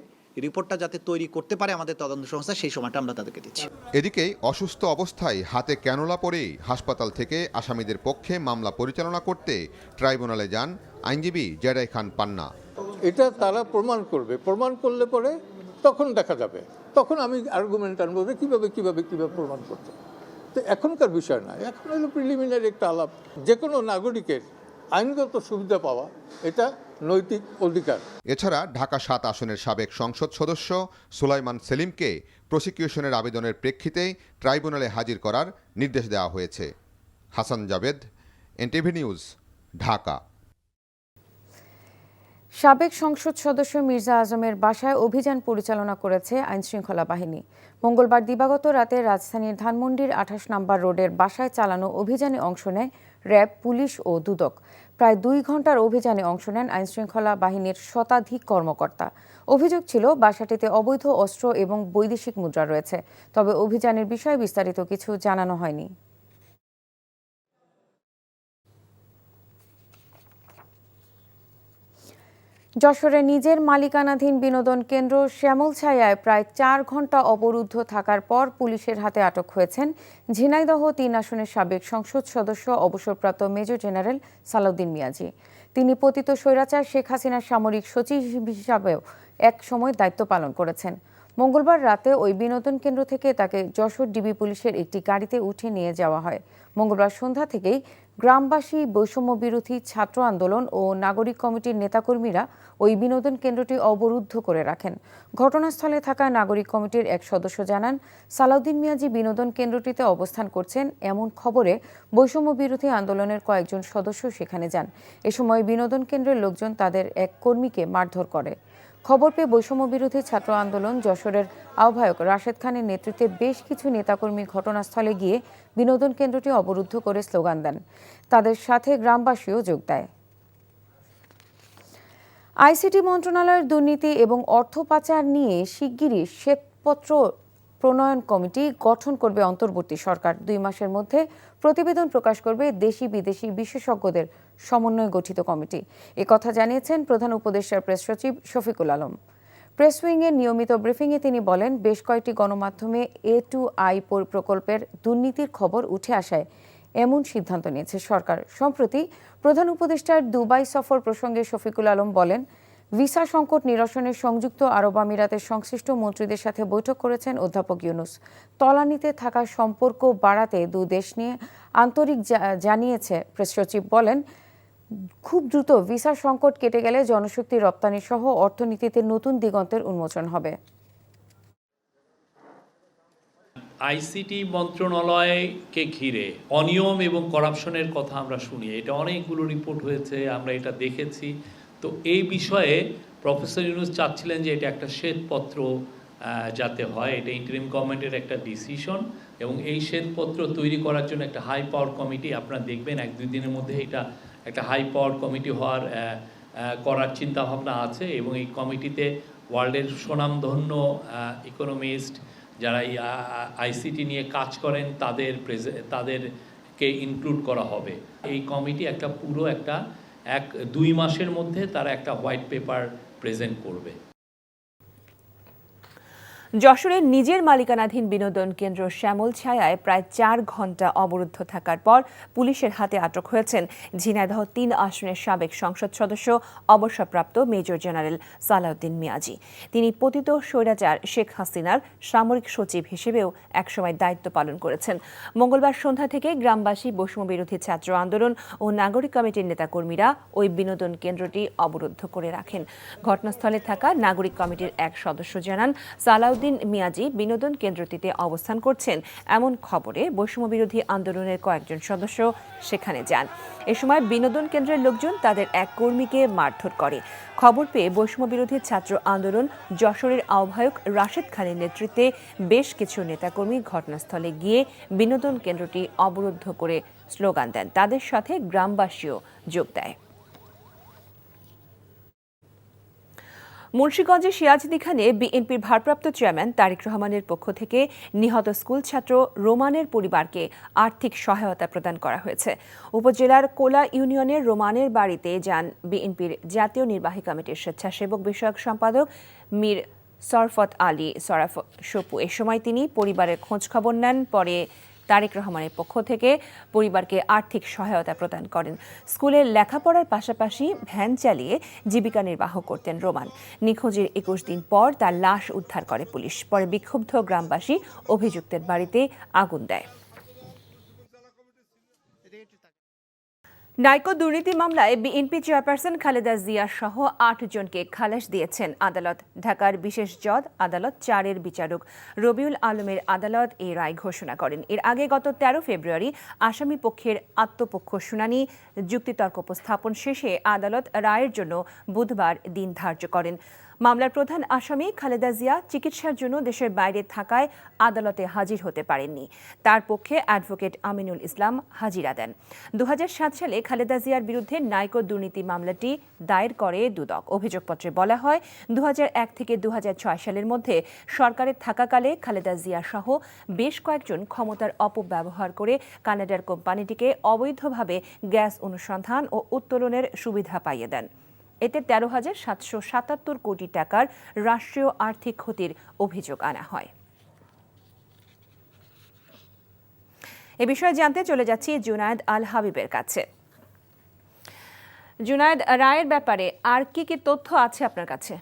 রিপোর্টটা যাতে তৈরি করতে পারে আমাদের তদন্ত সংস্থা, সেই সময়টা আমরা তাদেরকে দিচ্ছি। এদিকে অসুস্থ অবস্থায় হাতে ক্যানোলা পরেই হাসপাতাল থেকে আসামিদের পক্ষে মামলা পরিচালনা করতে ট্রাইব্যুনালে যান আইনজীবী জেডাই খান পান্না। এটা তারা প্রমাণ করবে, প্রমাণ করলে পরে তখন দেখা যাবে, তখন আমি আর্গুমেন্ট আনবো যে কিভাবে প্রমাণ করতে। তো এখনকার বিষয় না, এখন হলো প্রিলিমিনারি একটা আলাপ। যে কোনো নাগরিকের আইনগত সুবিধা পাওয়া এটা নৈতিক অধিকার। এছাড়া ঢাকা 7 আসনের সাবেক সংসদ সদস্য সুলাইমান সেলিমকে প্রসিকিউশনের আবেদনের প্রেক্ষিতে ট্রাইব্যুনালে হাজির করার নির্দেশ দেওয়া হয়েছে। Hasan Javed, NTV news, Dhaka. সাবেক সংসদ সদস্য মির্জা আজমের বাসায় অভিযান পরিচালনা করেছে আইনশৃঙ্খলা বাহিনী। মঙ্গলবার দিবাগত রাতে রাজধানীর ধানমন্ডির 28 নম্বর রোডের বাসায় চালানো অভিযানে অংশ নেয় র্যাব, পুলিশ ও দুদক। প্রায় 2 ঘন্টার অভিযানে অংশ নেন আইনশৃঙ্খলা বাহিনীর শতাধিক কর্মকর্তা। অভিযোগ ছিল বাসাটিতে অবৈধ অস্ত্র এবং বৈদেশিক মুদ্রা রয়েছে, তবে অভিযানের বিষয়ে বিস্তারিত কিছু জানানো হয়নি। যশোরে নিজের মালিকানাধীন বিনোদন কেন্দ্র শ্যামলছায়ায় প্রায় 4 ঘন্টা অবরুদ্ধ থাকার পর পুলিশের হাতে আটক হয়েছেন ঝিনাইদহ 3 আসনের সাবেক সংসদ সদস্য অবসরপ্রাপ্ত মেজর জেনারেল সালাউদ্দিন মিয়াজি। তিনি পতিত স্বৈরাচার শেখ হাসিনার সামরিক সচিব হিসাবেও এক সময় দায়িত্ব পালন করেছেন। মঙ্গলবার রাতে ওই বিনোদন কেন্দ্র থেকে তাকে যশোর ডিবি পুলিশের একটি গাড়িতে উঠে নিয়ে যাওয়া হয়। মঙ্গলবার সন্ধ্যা থেকেই গ্রামবাসী, বৈষম্য বিরোধী ছাত্র আন্দোলন ও নাগরিক কমিটির নেতাকর্মীরা ওই বিনোদন কেন্দ্রটি অবরুদ্ধ করে রাখেন। ঘটনাস্থলে থাকা নাগরিক কমিটির এক সদস্য জানান, সালাউদ্দিন মিয়াজি বিনোদন কেন্দ্রটিতে অবস্থান করছেন এমন খবরে বৈষম্য বিরোধী আন্দোলনের কয়েকজন সদস্য সেখানে যান। এ সময় বিনোদন কেন্দ্রের লোকজন তাদের এক কর্মীকে মারধর করে। খবর পেয়ে বৈষম্য বিরোধী ছাত্র আন্দোলন যশোরের আহ্বায়ক রাশেদ খানের নেতৃত্বে বেশ কিছু নেতাকর্মী ঘটনাস্থলে গিয়ে বিনোদন কেন্দ্রটি অবরুদ্ধ করে স্লোগান দেন। তাদের সাথে গ্রামবাসীও যোগ দেয়। আইসিটি মন্ত্রণালয়ের দুর্নীতি এবং অর্থ পাচার নিয়ে শিগগিরই শ্বেতপত্র প্রণয়ন কমিটি গঠন করবে অন্তর্বর্তী সরকার। 2 মাসের মধ্যে প্রতিবেদন প্রকাশ করবে দেশি বিদেশি বিশেষজ্ঞদের সমন্বয়ে গঠিত কমিটি। কথা জানিয়েছেন প্রধান উপদেষ্টার প্রেস সচিব শফিকুল আলম। প্রেস উইংয়ের নিয়মিত ব্রিফিংয়ে তিনি বলেন, বেশ কয়েকটি গণমাধ্যমে A2I প্রকল্পের দুর্নীতির খবর উঠে আসায় এমন সিদ্ধান্ত নিয়েছে সরকার। সম্প্রতি প্রধান উপদেষ্টার দুবাই সফর প্রসঙ্গে শফিকুল আলম বলেন, ভিসা সংকট নিরসনে সংযুক্ত আরব আমিরাতের সংশ্লিষ্ট মন্ত্রীদের সাথে বৈঠক করেছেন অধ্যাপক ইউনুস। তলানিতে থাকা সম্পর্ক বাড়াতে 2 দেশ নিয়ে আন্তরিক জানিয়েছে প্রেস সচিব। বলেন, খুব দ্রুত ভিসা সংকট কেটে গেলে জনশক্তি রপ্তানি সহ অর্থনীতিতে নতুন দিগন্তের উন্মোচন হবে। আইসিটি মন্ত্রণালয়কে ঘিরে অনিয়ম এবং করাপশনের কথা আমরা শুনি, এটা অনেকগুলো রিপোর্ট হয়েছে, আমরা এটা দেখেছি। তো এই বিষয়ে প্রফেসর ইউনুস চাচ্ছিলেন যে এটা একটা শ্বেতপত্র যাতে হয়, এটা ইন্টারিম গভর্নমেন্টের একটা ডিসিশন, এবং এই শ্বেতপত্র তৈরি করার জন্য একটা হাই পাওয়ার কমিটি, আপনারা দেখবেন 1-2 দিনের মধ্যে এটা একটা হাই পাওয়ার কমিটি করার চিন্তা ভাবনা আছে। এবং এই কমিটিতে ওয়ার্ল্ডের সুনামধন্য ইকোনমিস্ট যারা এই আইসিটি নিয়ে কাজ করেন তাদেরকে ইনক্লুড করা হবে। এই কমিটি পুরো 2 মাসের মধ্যে তারা একটা হোয়াইট পেপার প্রেজেন্ট করবে। যশোরের নিজের মালিকানাধীন বিনোদন কেন্দ্র শ্যামল ছায়ায় প্রায় 4 ঘণ্টা অবরুদ্ধ থাকার পর পুলিশের হাতে আটক হয়েছেন ঝিনাইদহ 3 আসনের সাবেক সংসদ সদস্য অবসরপ্রাপ্ত মেজর জেনারেল সালাউদ্দিন মিয়াজি। তিনি পতিত স্বৈরাচার শেখ হাসিনার সামরিক সচিব হিসেবেও একসময় দায়িত্ব পালন করেছেন। মঙ্গলবার সন্ধ্যা থেকে গ্রামবাসী, বৈষম্য বিরোধী ছাত্র আন্দোলন ও নাগরিক কমিটির নেতাকর্মীরা ওই বিনোদন কেন্দ্রটি অবরুদ্ধ করে রাখেন। ঘটনাস্থলে থাকা নাগরিক কমিটির এক সদস্য জানান, সালাউদ্দিন মিয়াজি বিনোদন কেন্দ্রটিতে অবস্থান করছেন এমন খবরে বৈষম্য বিরোধী আন্দোলনের কয়েকজন সদস্য সেখানে যান। এ সময় বিনোদন কেন্দ্রের লোকজন তাদের এক কর্মীকে মারধর করে। খবর পেয়ে বৈষম্য বিরোধী ছাত্র আন্দোলন যশোরের আহ্বায়ক রাশেদ খানের নেতৃত্বে বেশ কিছু নেতাকর্মী ঘটনাস্থলে গিয়ে বিনোদন কেন্দ্রটি অবরুদ্ধ করে স্লোগান দেন। তাদের সাথে গ্রামবাসীও যোগ দেয়। মুন্সিগঞ্জের সিরাজদিখানে বিএনপির ভারপ্রাপ্ত চেয়ারম্যান তারেক রহমানের পক্ষ থেকে নিহত স্কুল ছাত্র রোমানের পরিবারকে আর্থিক সহায়তা প্রদান করা হয়েছে। উপজেলার কোলা ইউনিয়নের রোমানের বাড়িতে যান বিএনপির জাতীয় নির্বাহী কমিটির স্বেচ্ছাসেবক বিষয়ক সম্পাদক মীর সরফত আলী সপু। এ সময় তিনি পরিবারের খোঁজখবর নেন। পরে তারেক রহমানের পক্ষ থেকে পরিবারকে আর্থিক সহায়তা প্রদান করেন। স্কুলের লেখাপড়ার পাশাপাশি ভ্যান চালিয়ে জীবিকা নির্বাহ করতেন রোমান। নিখোঁজের 21 দিন পর তার লাশ উদ্ধার করে পুলিশ। পরে বিক্ষুব্ধ গ্রামবাসী অভিযুক্তের বাড়িতে আগুন দেয়। নাইকো দুর্নীতি মামলায় বিএনপি চেয়ারপারসন খালেদা জিয়া সহ 8 জনকে খালাস দিয়েছেন আদালত। ঢাকার বিশেষ জজ আদালত 4-এর বিচারক রবিউল আলমের আদালত এই রায় ঘোষণা করেন। এর আগে গত 13 ফেব্রুয়ারি আসামি পক্ষের আত্মপক্ষ শুনানি, যুক্তিতর্ক উপস্থাপন শেষে আদালত রায়ের জন্য বুধবার দিন ধার্য করেন। মামলার প্রধান আসামি খালেদা জিয়া চিকিৎসার জন্য দেশের বাইরে থাকায় আদালতে হাজির হতে পারেননি। তার পক্ষে অ্যাডভোকেট আমিনুল ইসলাম হাজিরা দেন। 2007 সালে খালেদা জিয়ার বিরুদ্ধে নাইকো দুর্নীতি মামলাটি দায়ের করে দুদক। অভিযোগপত্রে বলা হয়, 2001 থেকে 2006 সালের মধ্যে সরকারে থাকাকালে খালেদা জিয়া সহ বেশ কয়েকজন ক্ষমতার অপব্যবহার করে কানাডার কোম্পানিটিকে অবৈধভাবে গ্যাস অনুসন্ধান ও উত্তোলনের সুবিধা পাইয়ে দেন। এতে 13,777 কোটি টাকার রাষ্ট্রীয় আর্থিক ক্ষতির অভিযোগ আনা হয়। এ বিষয়ে জানতে চলে যাচ্ছি জুনায়েদ আল হাবিবের কাছে। জুনায়েদ, রায়ের ব্যাপারে আর কি কি তথ্য আছে আপনার কাছে?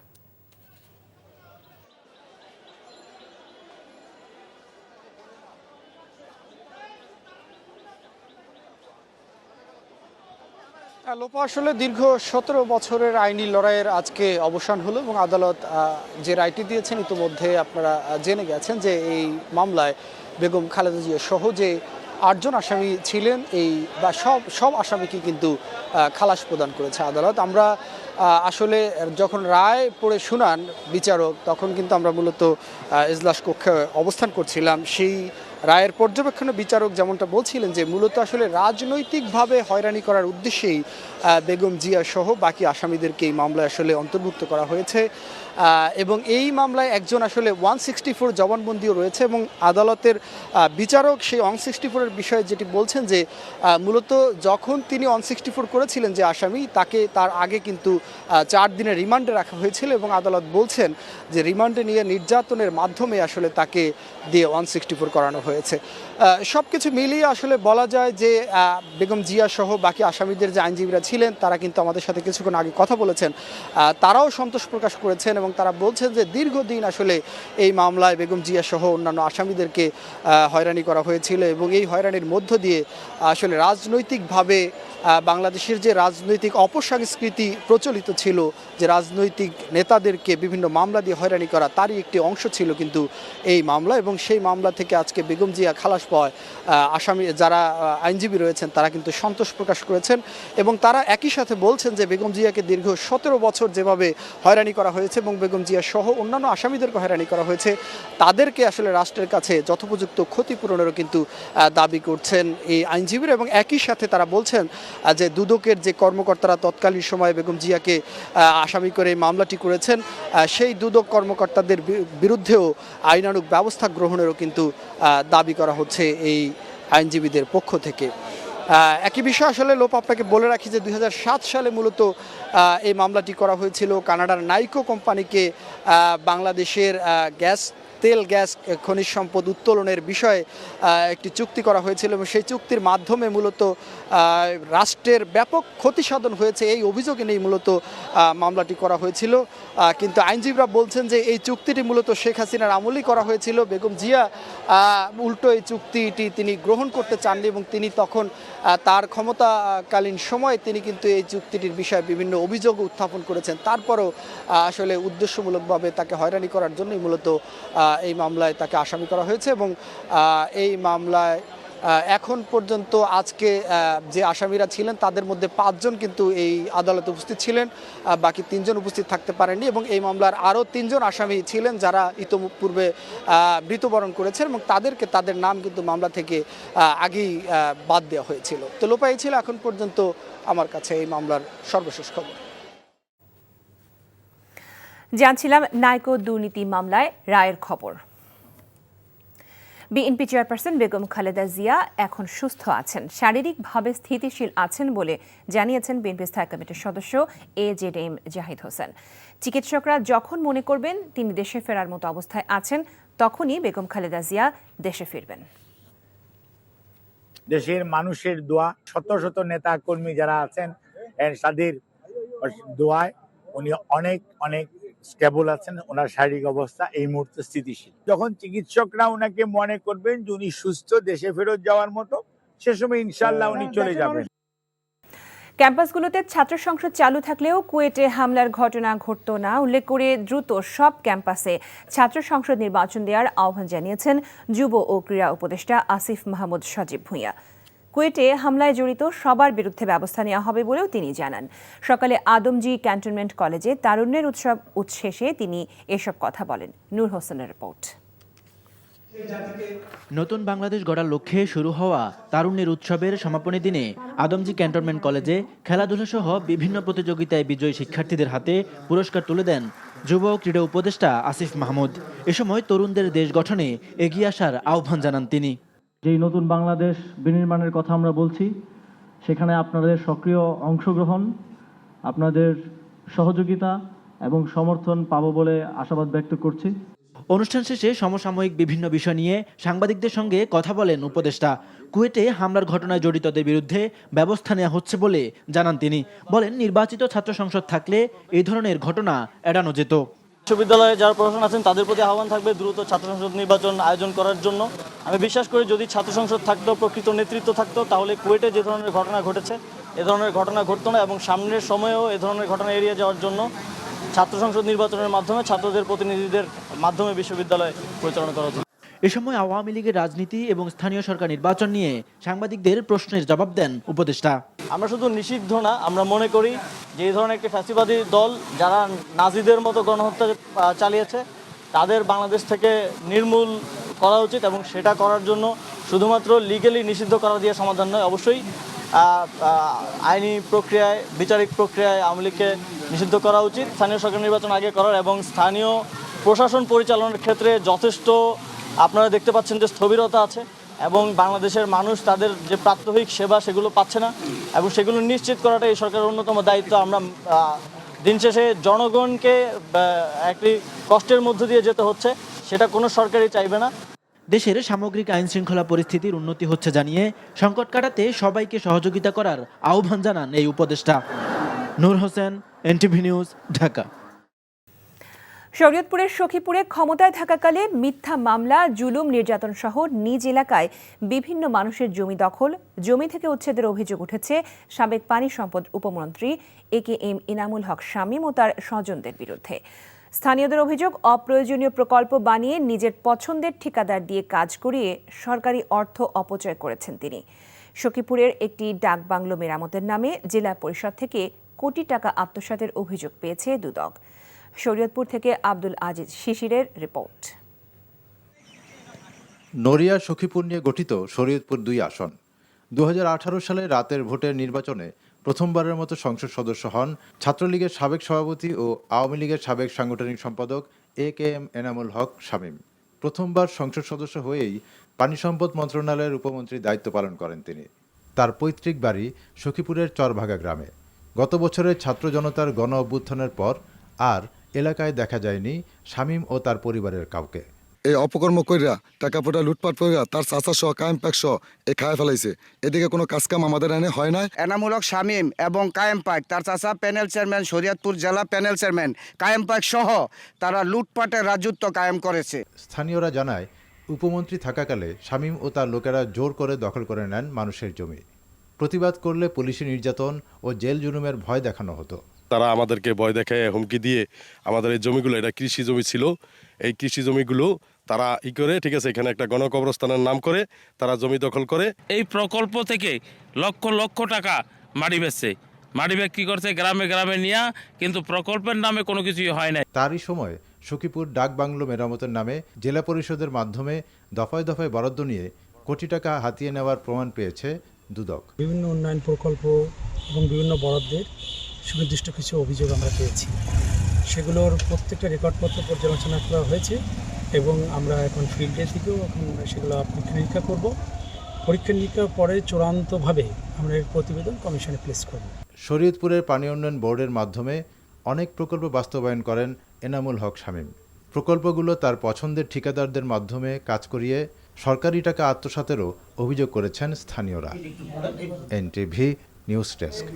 লোপা আসলে দীর্ঘ 17 বছরের আইনি লড়াইয়ের আজকে অবসান হলো এবং আদালত যে রায়টি দিয়েছেন ইতিমধ্যে আপনারা জেনে গেছেন যে এই মামলায় বেগম খালেদা জিয়া সহ যে 8 জন আসামি ছিলেন এই বা সব আসামিকে কিন্তু খালাস প্রদান করেছে আদালত। আমরা আসলে যখন রায় পড়ে শুনান বিচারক তখন কিন্তু আমরা মূলত এজলাস কক্ষে অবস্থান করছিলাম। সেই রায়ের পর্যবেক্ষণে বিচারক যেমনটা বলছিলেন যে মূলত আসলে রাজনৈতিকভাবে হয়রানি করার উদ্দেশ্যেই বেগম জিয়া সহ বাকি আসামিদেরকে এই মামলায় আসলে অন্তর্ভুক্ত করা হয়েছে এবং এই মামলায় একজন আসলে 164 জবানবন্দিও রয়েছে এবং আদালতের বিচারক সেই 164-এর বিষয়ে যেটি বলছেন যে মূলত যখন তিনি 164 করেছিলেন যে আসামি তাকে তার আগে কিন্তু 4 দিনের রিমান্ডে রাখা হয়েছিল এবং আদালত বলছেন যে রিমান্ডে নিয়ে নির্যাতনের মাধ্যমে আসলে তাকে দিয়ে 164 করানো হয়েছে। সব কিছু মিলিয়ে আসলে বলা যায় যে বেগম জিয়া সহ বাকি আসামিদের যে আইনজীবীরা ছিলেন তারা কিন্তু আমাদের সাথে কিছুক্ষণ আগে কথা বলেছেন, তারাও সন্তোষ প্রকাশ করেছেন এবং তারা বলছেন যে দীর্ঘদিন আসলে এই মামলায় বেগম জিয়া সহ অন্যান্য আসামিদেরকে হয়রানি করা হয়েছিল এবং এই হয়রানির মধ্য দিয়ে আসলে রাজনৈতিকভাবে বাংলাদেশের যে রাজনৈতিক অপসংস্কৃতি প্রচলিত ছিল যে রাজনৈতিক নেতাদেরকে বিভিন্ন মামলা দিয়ে হয়রানি করা তারই একটি অংশ ছিল কিন্তু এই মামলা এবং সেই মামলা থেকে আজকে বেগম জিয়া খালাস পাওয়ায় আসামি যারা আইনজীবী রয়েছেন তারা কিন্তু সন্তোষ প্রকাশ করেছেন এবং তারা একই সাথে বলছেন যে বেগম জিয়াকে দীর্ঘ 17 বছর যেভাবে হয়রানি করা হয়েছে এবং বেগম জিয়া সহ অন্যান্য আসামিদেরকে হয়রানি করা হয়েছে তাদেরকে আসলে রাষ্ট্রের কাছে যথোপযুক্ত ক্ষতিপূরণেরও কিন্তু দাবি করছেন এই আইনজীবীরা এবং একই সাথে তারা বলছেন যে দুদকের যে কর্মকর্তারা তৎকালীন সময়ে বেগম জিয়াকে আসামি করে মামলাটি করেছেন সেই দুদক কর্মকর্তাদের বিরুদ্ধেও আইনানুগ ব্যবস্থা গ্রহণেরও কিন্তু দাবি করা হচ্ছে এই আইনজীবীদের পক্ষ থেকে। একই বিষয় আসলে লোপ আপনাকে বলে রাখি যে 2007 সালে মূলত এই মামলাটি করা হয়েছিল। কানাডার নাইকো কোম্পানিকে বাংলাদেশের তেল গ্যাস খনিজ সম্পদ উত্তোলনের বিষয়ে একটি চুক্তি করা হয়েছিল এবং সেই চুক্তির মাধ্যমে মূলত রাষ্ট্রের ব্যাপক ক্ষতি সাধন হয়েছে এই অভিযোগে নিয়ে মূলত মামলাটি করা হয়েছিল। কিন্তু আইনজীবীরা বলছেন যে এই চুক্তিটি মূলত শেখ হাসিনার আমলেই করা হয়েছিল। বেগম জিয়া উল্টো এই চুক্তিটি তিনি গ্রহণ করতে চাননি এবং তিনি তখন তার ক্ষমতাকালীন সময়ে তিনি কিন্তু এই চুক্তিটির বিষয়ে বিভিন্ন অভিযোগ উত্থাপন করেছেন। তারপরও আসলে উদ্দেশ্যমূলকভাবে তাকে হয়রানি করার জন্যই মূলত এই মামলায় তাকে আসামি করা হয়েছে এবং এই মামলায় এখন পর্যন্ত আজকে যে আসামিরা ছিলেন তাদের মধ্যে 5 জন কিন্তু এই আদালতে উপস্থিত ছিলেন, বাকি 3 জন উপস্থিত থাকতে পারেননি এবং এই মামলার আরও 3 জন আসামি ছিলেন যারা ইতিপূর্বে মৃত্যুবরণ করেছেন এবং তাদের নাম কিন্তু মামলা থেকে আগেই বাদ দেওয়া হয়েছিল। তো লোপাই ছিল এখন পর্যন্ত আমার কাছে এই মামলার সর্বশেষ খবর। জানছিলাম নাইকো দুর্নীতি মামলায় রায়ের খবর। বিএনপি চেয়ারপারসন বেগম খালেদা জিয়া এখন সুস্থ আছেন, শারীরিকভাবে স্থিতিশীল আছেন বলে জানিয়েছেন বিএনপি স্থায়ী কমিটির সদস্য AZM জাহিদ হোসেন। চিকিৎসকরা যখন মনে করবেন তিনি দেশে ফেরার মতো অবস্থায় আছেন তখনই বেগম খালেদা জিয়া দেশে ফিরবেন। দেশের মানুষের দোয়া, শত শত নেতা কর্মী যারা আছেন তাদের দোয়ায় উনি অনেক অনেক স্টেবল আছেন, ওনার শারীরিক অবস্থা এই মুহূর্তে স্থিতিশীল। যখন চিকিৎসকরা ওনাকে মনে করবেন যে উনি সুস্থ দেশে ফেরত যাওয়ার মতো, সে সময় ইনশাআল্লাহ উনি চলে যাবেন। ক্যাম্পাসগুলোতে ছাত্র সংসদ চালু থাকলেও কুয়েটে হামলার ঘটনা ঘটত না উল্লেখ করে দ্রুত সব ক্যাম্পাসে ছাত্র সংসদ নির্বাচন দেওয়ার আহ্বান জানিয়েছেন যুব ও ক্রীড়া উপদেষ্টা আসিফ মাহমুদ সজীব ভূঁইয়া। কুয়েটে হামলায় জড়িত সবার বিরুদ্ধে ব্যবস্থা নেওয়া হবে বলেও তিনি জানান। সকালে আদমজী ক্যান্টনমেন্ট কলেজে তারুণ্যের উৎসব উচ্ছ্বাসে তিনি এসব কথা বলেন। নূর হোসেনের রিপোর্ট। নতুন বাংলাদেশ গড়ার লক্ষ্যে শুরু হওয়া তারুণ্যের উৎসবের সমাপনী দিনে আদমজী ক্যান্টনমেন্ট কলেজে খেলাধুলা সহ বিভিন্ন প্রতিযোগিতায় বিজয়ী শিক্ষার্থীদের হাতে পুরস্কার তুলে দেন যুব ও ক্রীড়া উপদেষ্টা আসিফ মাহমুদ। এ সময় তরুণদের দেশ গঠনে এগিয়ে আসার আহ্বান জানান তিনি। যেই নতুন বাংলাদেশ বিনির্মাণের কথা আমরা বলছি, সেখানে আপনাদের সক্রিয় অংশগ্রহণ, আপনাদের সহযোগিতা এবং সমর্থন পাবো বলে আশাবাদ ব্যক্ত করছি। অনুষ্ঠান শেষে সমসাময়িক বিভিন্ন বিষয় নিয়ে সাংবাদিকদের সঙ্গে কথা বলেন উপদেষ্টা। কুয়েটে হামলার ঘটনায় জড়িতদের বিরুদ্ধে ব্যবস্থা নেওয়া হচ্ছে বলে জানান তিনি। বলেন, নির্বাচিত ছাত্র সংসদ থাকলে এই ধরনের ঘটনা এড়ানো যেত। বিশ্ববিদ্যালয়ে যারা প্রশাসন আছেন তাদের প্রতি আহ্বান থাকবে দ্রুত ছাত্র সংসদ নির্বাচন আয়োজন করার জন্য। আমি বিশ্বাস করি যদি ছাত্র সংসদ থাকতো, প্রকৃত নেতৃত্ব থাকতো, তাহলে কুয়েটে যে ধরনের ঘটনা ঘটেছে এ ধরনের ঘটনা ঘটতো না এবং সামনের সময়েও এ ধরনের ঘটনা এড়িয়ে যাওয়ার জন্য ছাত্র সংসদ নির্বাচনের মাধ্যমে ছাত্রদের প্রতিনিধিদের মাধ্যমে বিশ্ববিদ্যালয় পরিচালনা করা হতো। এ সময় আওয়ামী লীগের রাজনীতি এবং স্থানীয় সরকার নির্বাচন নিয়ে সাংবাদিকদের প্রশ্নের জবাব দেন উপদেষ্টা। আমরা শুধু নিষিদ্ধ না, আমরা মনে করি যে এই ধরনের একটি ফ্যাসিবাদী দল যারা নাজিদের মতো গণহত্যা চালিয়েছে তাদের বাংলাদেশ থেকে নির্মূল করা উচিত এবং সেটা করার জন্য শুধুমাত্র লিগ্যালি নিষিদ্ধ করা দিয়ে সমাধান নয়, অবশ্যই আইনি প্রক্রিয়ায় বিচারিক প্রক্রিয়ায় আওয়ামী লীগকে নিষিদ্ধ করা উচিত, স্থানীয় সরকার নির্বাচন আগে করার এবং স্থানীয় প্রশাসন পরিচালনার ক্ষেত্রে যথেষ্ট আপনারা দেখতে পাচ্ছেন যে স্থবিরতা আছে এবং বাংলাদেশের মানুষ তাদের যে প্রাত্যহিক সেবা সেগুলো পাচ্ছে না এবং সেগুলো নিশ্চিত করাটা এই সরকারের অন্যতম দায়িত্ব। আমরা দিন শেষে জনগণকে একটি কষ্টের মধ্য দিয়ে যেতে হচ্ছে, সেটা কোনো সরকারই চাইবে না। দেশের সামগ্রিক আইন শৃঙ্খলা পরিস্থিতির উন্নতি হচ্ছে জানিয়ে সংকট কাটাতে সবাইকে সহযোগিতা করার আহ্বান জানান এই উপদেষ্টা। Noor Hossain, NTV news, Dhaka. শরীয়তপুরের সখীপুরে ক্ষমতায় থাকাকালে মিথ্যা মামলা, জুলুম, নির্যাতন সহ নিজ এলাকায় বিভিন্ন মানুষের জমি দখল, জমি থেকে উচ্ছেদের অভিযোগ উঠেছে সাবেক পানি সম্পদ উপমন্ত্রী AKM ইনামুল হক শামীম ও তার স্বজনদের বিরুদ্ধে। স্থানীয়দের অভিযোগ, অপ্রয়োজনীয় প্রকল্প বানিয়ে নিজের পছন্দের ঠিকাদার দিয়ে কাজ করিয়ে সরকারি অর্থ অপচয় করেছেন তিনি। সখীপুরের একটি ডাকবাংলো মেরামতের নামে জেলা পরিষদ থেকে কোটি টাকা আত্মসাতের অভিযোগ পেয়েছে দুদক। শরীয়তপুর থেকে আব্দুল আজিজ শিশিরের রিপোর্ট। নড়িয়া সখীপুর নিয়ে গঠিত শরীয়তপুর 2 আসন। 2018 সালে রাতের ভোটের নির্বাচনে প্রথমবারের মতো সংসদ সদস্য হন ছাত্রলীগের সাবেক সভাপতি ও আওয়ামী লীগের সাবেক সাংগঠনিক সম্পাদক AKM এনামুল হক শামীম। প্রথমবার সংসদ সদস্য হয়েই পানি সম্পদ মন্ত্রণালয়ের উপমন্ত্রীর দায়িত্ব পালন করেন তিনি। তার পৈতৃক বাড়ি সখীপুরের চরভাগা গ্রামে। গত বছরের ছাত্র জনতার গণ অভ্যুত্থানের পর আর এলাকায় দেখা যায়নি শামীম ও তার পরিবারের কাউকে। এই অপকর্ম কইরা টাকা পয়সা লুটপাট কইরা তার চাচা সহ কায়েম পাক সহ খায় ফেলাইছে। এদিকে কোনো কাজকাম আমাদের এনে হয় না। এনামুল হক শামীম এবং কায়েম পাক, তার চাচা প্যানেল চেয়ারম্যান, শরীয়তপুর জেলা প্যানেল চেয়ারম্যান কায়েম পাক সহ তারা লুটপাটের রাজত্ব কায়েম করেছে। স্থানীয়রা জানায়, উপমন্ত্রী থাকাকালে শামীম ও তার লোকেরা জোর করে দখল করে নেন মানুষের জমি। প্রতিবাদ করলে পুলিশি নির্যাতন ও জেল জুলুমের ভয় দেখানো হতো। তারা আমাদেরকে ভয় দেখায়, হুমকি দিয়ে আমাদের এই জমিগুলো, এটা কৃষি জমি ছিল, এই কৃষি জমিগুলো তারা করে, ঠিক আছে, এখানে একটা গণকবরস্থানের নাম করে তারা জমি দখল করে। এই প্রকল্প থেকে লক্ষ লক্ষ টাকা মাটি বেচছে, মাটি বিক্রি করছে গ্রামে গ্রামে নিয়ে, কিন্তু প্রকল্পের নামে কোনো কিছুই হয় না। তারই সময় সখীপুর ডাকবাংলো মেরামতের নামে জেলা পরিষদের মাধ্যমে দফায় দফায় বরাদ্দ নিয়ে কোটি টাকা হাতিয়ে নেওয়ার প্রমাণ পেয়েছে দুদক। বিভিন্ন উন্নয়ন প্রকল্প এবং বিভিন্ন বরাদ্দের সুনির্দিষ্ট কিছু অভিযোগ আমরা পেয়েছি, সেগুলোর প্রত্যেকটা রেকর্ডপত্র পর্যালোচনা করা হয়েছে এবং আমরা এখন ফিল্ডে থেকেও এখন সেগুলো পরীক্ষা নিরীক্ষা করব। পরীক্ষা নিরীক্ষার পরে চূড়ান্তভাবে আমরা এর প্রতিবেদন কমিশনে প্লেস করব। শরীয়তপুরের পানি উন্নয়ন বোর্ডের মাধ্যমে অনেক প্রকল্প বাস্তবায়ন করেন এনামুল হক শামীম। প্রকল্পগুলো তার পছন্দের ঠিকাদারদের মাধ্যমে কাজ করিয়ে সরকারি টাকা আত্মসাতেরও অভিযোগ করেছেন স্থানীয়রা। NTV news desk.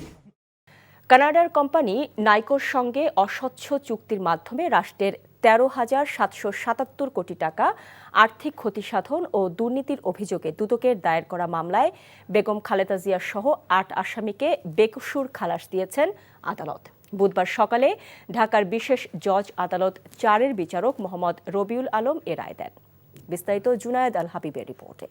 কানাডার কোম্পানি নাইকোর সঙ্গে অস্বচ্ছ চুক্তির মাধ্যমে রাষ্ট্রের 13,777 কোটি টাকা আর্থিক ক্ষতিসাধন ও দুর্নীতির অভিযোগে দুদকের দায়ের করা মামলায় বেগম খালেদা জিয়া সহ 8 আসামিকে বেকসুর খালাস দিয়েছেন আদালত। বুধবার সকালে ঢাকার বিশেষ জজ আদালত 4-এর বিচারক মোহাম্মদ রবিউল আলম এ রায় দেন। বিস্তারিত জুনায়েদ আল হাবিবের রিপোর্টে।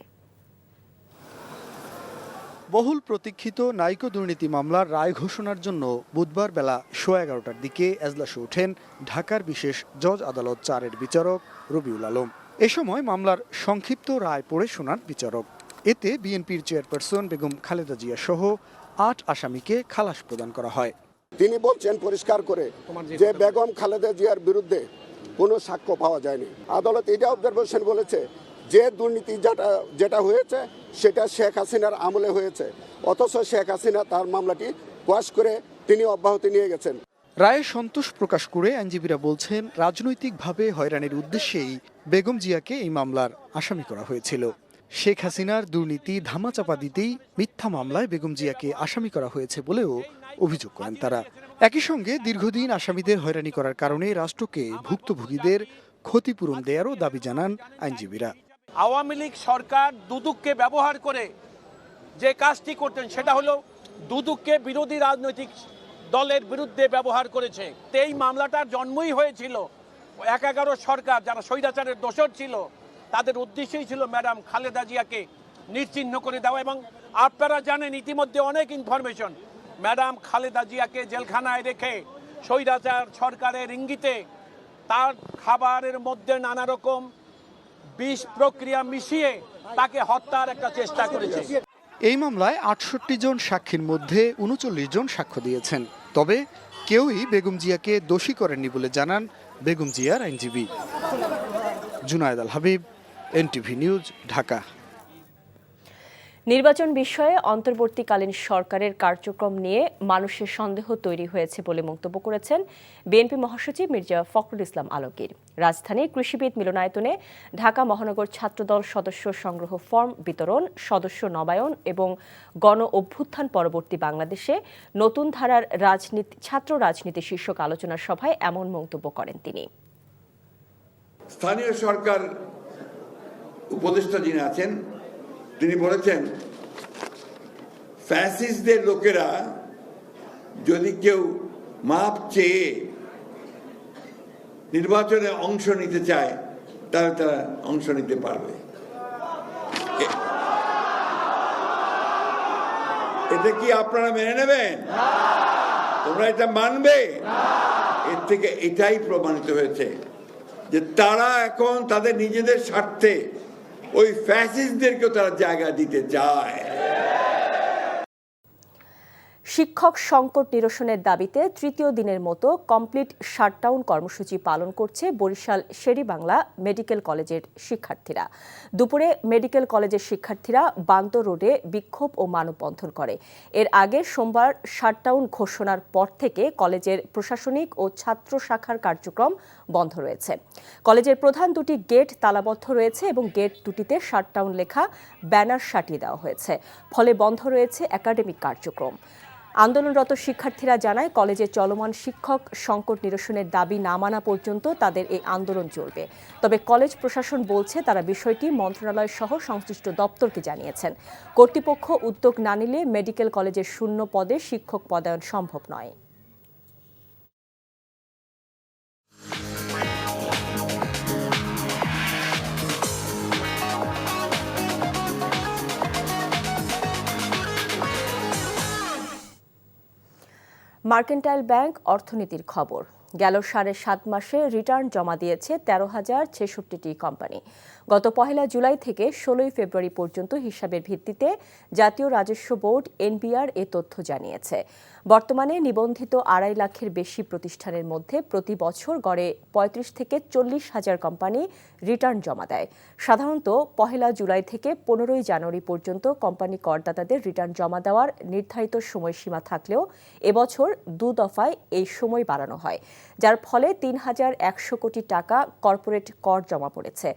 বহুল প্রতীক্ষিত নাইকো দুর্নীতি মামলার রায় ঘোষণার জন্য বুধবার বেলা 11:15টার দিকে এজলাসে ওঠেন ঢাকার বিশেষ জজ আদালত 4-এর বিচারক রবিউল আলম। এ সময় মামলার সংক্ষিপ্ত রায় পড়ে শোনান বিচারক। এতে বিএনপির চেয়ারপারসন বেগম খালেদা জিয়া সহ 8 আসামিকে খালাস প্রদান করা হয়। তিনি বলছেন পরিষ্কার করে যে বেগম খালেদা জিয়ার বিরুদ্ধে কোনো সাক্ষ্য পাওয়া যায়নি। আদালত এটা অবজারভেশন বলেছে যে দুর্নীতি যেটা হয়েছে সেটা শেখ হাসিনার আমলে হয়েছে, অথচ শেখ হাসিনা তার মামলাটি কোয়াশ করে তিনি অব্যাহতি নিয়ে গেছেন। রায়ে সন্তোষ প্রকাশ করে আইনজীবীরা বলছেন, রাজনৈতিকভাবে হয়রানির উদ্দেশ্যেই বেগম জিয়াকে এই মামলার আসামি করা হয়েছিল। শেখ হাসিনার দুর্নীতি ধামাচাপা দিতেই মিথ্যা মামলায় বেগম জিয়াকে আসামি করা হয়েছে বলেও অভিযোগ করেন তারা। একই সঙ্গে দীর্ঘদিন আসামিদের হয়রানি করার কারণে রাষ্ট্রকে ভুক্তভোগীদের ক্ষতিপূরণ দেওয়ারও দাবি জানান আইনজীবীরা। আওয়ামী লীগ সরকার দুদককে ব্যবহার করে যে কাজটি করতেন সেটা হলো দুদককে বিরোধী রাজনৈতিক দলের বিরুদ্ধে ব্যবহার করেছে। এই মামলাটার জন্মই হয়েছিল ১১ সরকার যারা স্বৈরাচারের দোষর ছিল তাদের উদ্দেশ্যই ছিল ম্যাডাম খালেদা জিয়াকে নিশ্চিহ্ন করে দেওয়া। এবং আপনারা জানেন ইতিমধ্যে অনেক ইনফরমেশন, ম্যাডাম খালেদা জিয়াকে জেলখানায় রেখে স্বৈরাচার সরকারের ইঙ্গিতে তার খাবারের মধ্যে নানা রকম বিষ প্রক্রিয়া মিশিয়ে তাকে হত্যার একটা চেষ্টা করেছে। এই মামলায় ৬৮ জন সাক্ষীর মধ্যে ৩৯ জন সাক্ষ্য দিয়েছেন, তবে কেউই বেগম জিয়াকে দোষী করেননি বলে জানান বেগম জিয়ার আইনজীবী। Junaid Al Habib, NTV news, Dhaka. নির্বাচন বিষয়ে অন্তর্বর্তীকালীন সরকারের কার্যক্রম নিয়ে মানুষের সন্দেহ তৈরি হয়েছে বলে মন্তব্য করেছেন বিএনপি মহাসচিব মির্জা ফখরুল ইসলাম আলমগীর। রাজধানীর কৃষিবিদ মিলনায়তনে ঢাকা মহানগর ছাত্রদল সদস্য সংগ্রহ ফর্ম বিতরণ, সদস্য নবায়ন এবং গণ অভ্যুত্থান পরবর্তী বাংলাদেশে নতুন ধারার ছাত্র রাজনীতি শীর্ষক আলোচনা সভায় এমন মন্তব্য করেন তিনি। স্থানীয় সরকার উপদেষ্টা যিনি আছেন তিনি বলেছেন, ফ্যাসিস্টদের লোকেরা যদি কেউ মাপ চেয়ে নির্বাচনে অংশ নিতে চায় তাহলে তারা অংশ নিতে পারবে। এটা কি আপনারা মেনে নেবেন? তোমরা এটা মানবে? এর থেকে এটাই প্রমাণিত হয়েছে যে তারা এখন তাদের নিজেদের স্বার্থে ওই ফ্যাসিস্টদেরকেও তারা জায়গা দিতে চায়। শিক্ষক সংকট নিরসনের দাবিতে তৃতীয় দিনের মতো কমপ্লিট শাটডাউন কর্মসূচি পালন করছে বরিশাল শেরেবাংলা মেডিকেল কলেজের শিক্ষার্থীরা। দুপুরে মেডিকেল কলেজের শিক্ষার্থীরা বান্ত রোডে বিক্ষোভ ও মানববন্ধন করে। এর আগে সোমবার শাটডাউন ঘোষণার পর থেকে কলেজের প্রশাসনিক ও ছাত্র শাখার কার্যক্রম বন্ধ রয়েছে। কলেজের প্রধান দুটি গেট তালাবদ্ধ রয়েছে এবং গেট দুটিতে শাটডাউন লেখা ব্যানার সাটিয়ে দেওয়া হয়েছে, ফলে বন্ধ রয়েছে একাডেমিক কার্যক্রম। আন্দোলনরত শিক্ষার্থীরা জানায়, কলেজে চলমান শিক্ষক সংকট নিরসনের দাবি না মানা পর্যন্ত তাদের এই আন্দোলন চলবে। তবে কলেজ প্রশাসন বলছে তারা বিষয়টি মন্ত্রণালয় সহ সংশ্লিষ্ট দপ্তরকে জানিয়েছেন। কর্তৃপক্ষ উদ্যোগ না নিলে মেডিকেল কলেজের শূন্য পদে শিক্ষক পদায়ন সম্ভব নয়। মার্কেন্টাইল ব্যাংক অর্থনীতির খবর। গেল 7.5 মাসে রিটার্ন জমা দিয়েছে 13,066টি কোম্পানি। গত 1 জুলাই থেকে 16 ফেব্রুয়ারি পর্যন্ত হিসাবের ভিত্তিতে জাতীয় রাজস্ব বোর্ড এনবিআর এ তথ্য জানিয়েছে। বর্তমানে নিবন্ধিত 2.5 লাখের বেশি প্রতিষ্ঠানের মধ্যে প্রতি বছর গড়ে 35 থেকে 40 হাজার কোম্পানি রিটার্ন জমা দেয়। সাধারণত 1 জুলাই থেকে 15 জানুয়ারি পর্যন্ত কোম্পানি করদাতাদের রিটার্ন জমা দেওয়ার নির্ধারিত সময়সীমা থাকলেও এবছর 2 দফায় এই সময় বাড়ানো হয়, যার ফলে 3,100 কোটি টাকা কর্পোরেট কর জমা পড়েছে।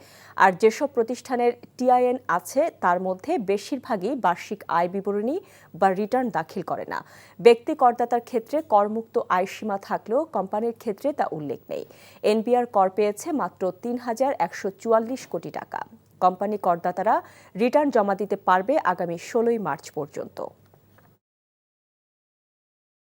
আর যেসব প্রতিষ্ঠানের টিআইএন আছে তার মধ্যে বেশিরভাগই বার্ষিক আয় বিবরণী বা রিটার্ন দাখিল করে না। ব্যক্তি করদাতার ক্ষেত্রে করমুক্ত আয়সীমা থাকলেও কোম্পানির ক্ষেত্রে তা উল্লেখ নেই। এনবিআর কর পেয়েছে মাত্র 3,144 কোটি টাকা। কোম্পানি করদাতারা রিটার্ন জমা দিতে পারবে আগামী 16 মার্চ পর্যন্ত।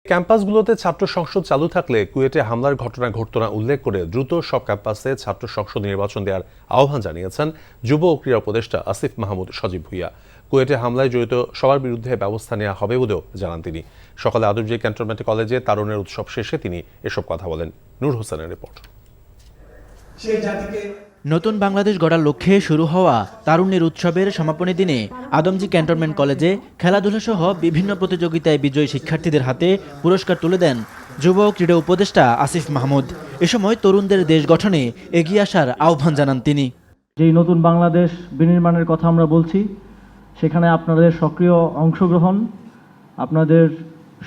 ক্যাম্পাসগুলোতে ছাত্র সংসদ চালু থাকলে কুয়েটে হামলার ঘটনা ঘটত না উল্লেখ করে দ্রুত সব ক্যাম্পাসে ছাত্র সংসদ নির্বাচন দেওয়ার আহ্বান জানিয়েছেন যুব ও ক্রীড়া উপদেষ্টা আসিফ মাহমুদ সজীব ভুইয়া। কুয়েটে হামলায় জড়িত সবার বিরুদ্ধে ব্যবস্থা নেওয়া হবে বলেও জানান তিনি। সকালে আদমজী ক্যান্টনমেন্ট কলেজে তারুণের উৎসব শেষে তিনি এসব কথা বলেন। নূর হোসেনের রিপোর্ট। নতুন বাংলাদেশ গড়ার লক্ষ্যে শুরু হওয়া তারুণ্যের উৎসবের সমাপনী দিনে আদমজী ক্যান্টনমেন্ট কলেজে খেলাধুলা সহ বিভিন্ন প্রতিযোগিতায় বিজয়ী শিক্ষার্থীদের হাতে পুরস্কার তুলে দেন যুব ও ক্রীড়া উপদেষ্টা আসিফ মাহমুদ। এ সময় তরুণদের দেশ গঠনে এগিয়ে আসার আহ্বান জানান তিনি। যেই নতুন বাংলাদেশ বিনির্মাণের কথা আমরা বলছি, সেখানে আপনাদের সক্রিয় অংশগ্রহণ, আপনাদের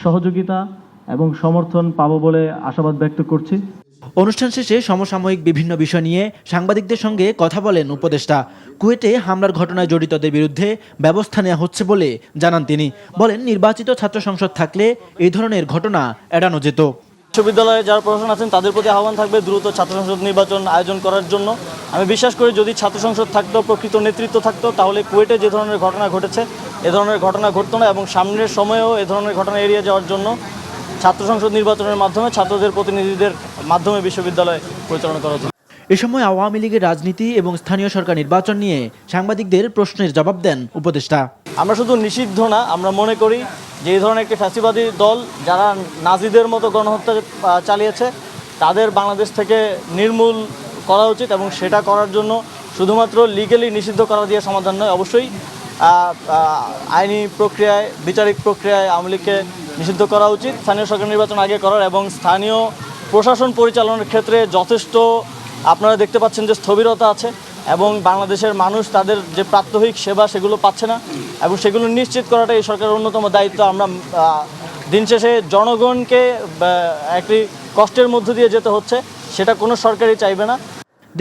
সহযোগিতা এবং সমর্থন পাবো বলে আশাবাদ ব্যক্ত করছি। অনুষ্ঠান শেষে সমসাময়িক বিভিন্ন বিষয় নিয়ে সাংবাদিকদের সঙ্গে কথা বলেন উপদেষ্টা। কুয়েটে হামলার ঘটনায় জড়িতদের বিরুদ্ধে ব্যবস্থা নেওয়া হচ্ছে বলে জানান তিনি। বলেন, নির্বাচিত ছাত্র সংসদ থাকলে এই ধরনের ঘটনা এড়ানো যেত। বিশ্ববিদ্যালয়ে যারা প্রশাসন আছেন তাদের প্রতি আহ্বান থাকবে দ্রুত ছাত্র সংসদ নির্বাচন আয়োজন করার জন্য। আমি বিশ্বাস করি যদি ছাত্র সংসদ থাকতো, প্রকৃত নেতৃত্ব থাকতো, তাহলে কুয়েটে যে ধরনের ঘটনা ঘটেছে এ ধরনের ঘটনা ঘটতো না এবং সামনের সময়েও এ ধরনের ঘটনা এড়িয়ে যাওয়ার জন্য ছাত্র সংসদ নির্বাচনের মাধ্যমে ছাত্রদের প্রতিনিধিদের মাধ্যমে বিশ্ববিদ্যালয় পরিচালনা করা হতো। এ সময় আওয়ামী লীগের রাজনীতি এবং স্থানীয় সরকার নির্বাচন নিয়ে সাংবাদিকদের প্রশ্নের জবাব দেন উপদেষ্টা। আমরা শুধু নিষিদ্ধ না, আমরা মনে করি যে এই ধরনের একটি ফ্যাসিবাদী দল যারা নাজিদের মতো গণহত্যা চালিয়েছে তাদের বাংলাদেশ থেকে নির্মূল করা উচিত এবং সেটা করার জন্য শুধুমাত্র লিগ্যালি নিষিদ্ধ করা দিয়ে সমাধান নয়, অবশ্যই আইনি প্রক্রিয়ায়, বিচারিক প্রক্রিয়ায় আওয়ামী লীগকে নিষিদ্ধ করা উচিত, স্থানীয় সরকার নির্বাচন আগে করার এবং স্থানীয় প্রশাসন পরিচালনার ক্ষেত্রে যথেষ্ট আপনারা দেখতে পাচ্ছেন যে স্থবিরতা আছে এবং বাংলাদেশের মানুষ তাদের যে প্রাত্যহিক সেবা সেগুলো পাচ্ছে না এবং সেগুলো নিশ্চিত করাটা এই সরকারের অন্যতম দায়িত্ব। আমরা দিন শেষে জনগণকে একটি কষ্টের মধ্য দিয়ে যেতে হচ্ছে, সেটা কোনো সরকারই চাইবে না।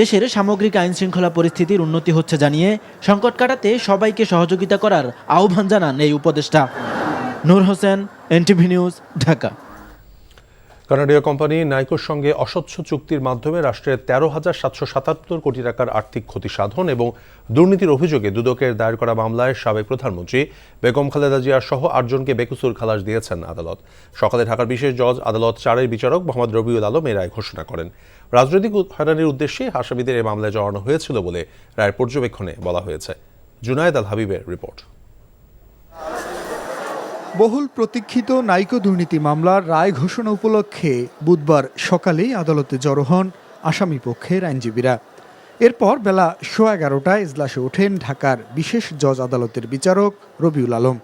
দেশের সামগ্রিক আইন শৃঙ্খলা পরিস্থিতির উন্নতি হচ্ছে জানিয়ে সংকট কাটাতে সবাইকে সহযোগিতা করার আহ্বান জানান এই উপদেষ্টা। Noor Hossain, NTV news, Dhaka. কানাডীয় কোম্পানি নাইকোর সঙ্গে অস্বচ্ছ চুক্তির মাধ্যমে রাষ্ট্রের 13,777 কোটি টাকার আর্থিক ক্ষতি সাধন এবং দুর্নীতির অভিযোগে দুদকের দায়ের করা মামলায় সাবেক প্রধানমন্ত্রী বেগম খালেদা জিয়া সহ 8 জনকে বেকসুর খালাস দিয়েছেন আদালত। সকালে ঢাকার বিশেষ জজ আদালত 4-এর বিচারক মোহাম্মদ রবিউল আলম এই রায় ঘোষণা করেন। রাজনৈতিক হয়রানির উদ্দেশ্যে আসামিদের এই মামলায় জড়ানো হয়েছিল বলে রায়ের পর্যবেক্ষণে বলা হয়েছে। জুনায়েদ আল হাবিবের রিপোর্ট। বহুল প্রতীক্ষিত নাইকো দুর্নীতি মামলার রায় ঘোষণা উপলক্ষে বুধবার সকালেই আদালতে জড়ো হন আসামি পক্ষের আইনজীবীরা। এরপর বেলা 11:15টায় ইজলাসে ওঠেন ঢাকার বিশেষ জজ আদালতের বিচারক রবিউল আলম।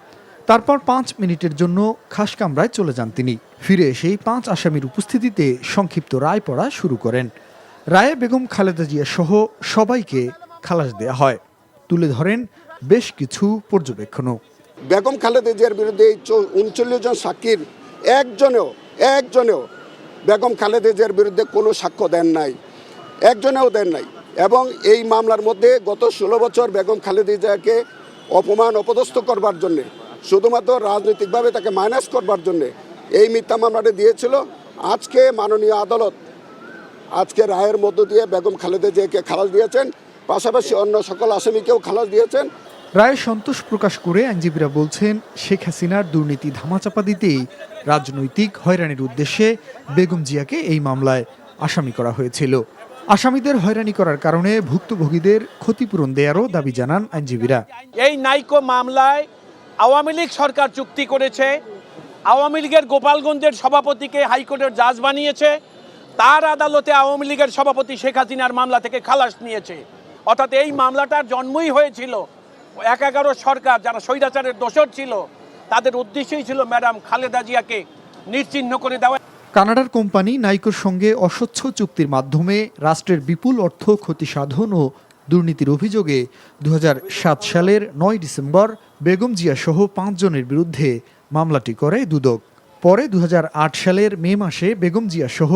তারপর 5 মিনিটের জন্য খাস কামরায় চলে যান তিনি। ফিরে এসেই 5 আসামির উপস্থিতিতে সংক্ষিপ্ত রায় পড়া শুরু করেন। রায়ে বেগম খালেদা জিয়া সহ সবাইকে খালাস দেয়া হয়। তুলে ধরেন বেশ কিছু পর্যবেক্ষণও। বেগম খালেদা জিয়ার বিরুদ্ধে 39 জন সাক্ষীর একজনেও বেগম খালেদা জিয়ার বিরুদ্ধে কোনো সাক্ষ্য দেন নাই, একজনেও দেন নাই। এবং এই মামলার মধ্যে গত 16 বছর বেগম খালেদা জিয়াকে অপমান অপদস্থ করবার জন্যে, শুধুমাত্র রাজনৈতিকভাবে তাকে মাইনাস করবার জন্যে এই মিথ্যা মামলাটা দিয়েছিল। আজকে মাননীয় আদালত আজকে রায়ের মধ্য দিয়ে বেগম খালেদা জিয়াকে খালাস দিয়েছেন, পাশাপাশি অন্য সকল আসামিকেও খালাস দিয়েছেন। রায়ে সন্তোষ প্রকাশ করে আইনজীবীরা বলছেন, শেখ হাসিনার দুর্নীতি ধামাচাপা দিতেই রাজনৈতিক হয়রানির উদ্দেশ্যে বেগম জিয়াকে এই মামলায় আসামি করা হয়েছিল। আসামিদের হয়রানি করার কারণে ভুক্তভোগীদের ক্ষতিপূরণ দেয়ারও দাবি জানান আইনজীবীরা। এই নাইকো মামলায় আওয়ামী লীগ সরকার চুক্তি করেছে, আওয়ামী লীগের গোপালগঞ্জের সভাপতিকে হাইকোর্টের জাজ বানিয়েছে, তার আদালতে আওয়ামী লীগের সভাপতি শেখ হাসিনার মামলা থেকে খালাস নিয়েছে। অর্থাৎ এই মামলাটার জন্মই হয়েছিল 11 সরকার যারা স্বৈরাচারের দোষর ছিল তাদের উদ্দেশ্যই ছিল ম্যাডাম খালেদা জিয়াকে নিশ্চিহ্ন করে দেওয়া। কানাডার কোম্পানি নাইকোর সঙ্গে অস্বচ্ছ চুক্তির মাধ্যমে রাষ্ট্রের বিপুল অর্থ ক্ষতি সাধন ও দুর্নীতির অভিযোগে 2007 সালের 9 ডিসেম্বর বেগম জিয়া সহ 5 জনের বিরুদ্ধে মামলাটি করে দুদক। পরে 2008 সালের মে মাসে বেগম জিয়া সহ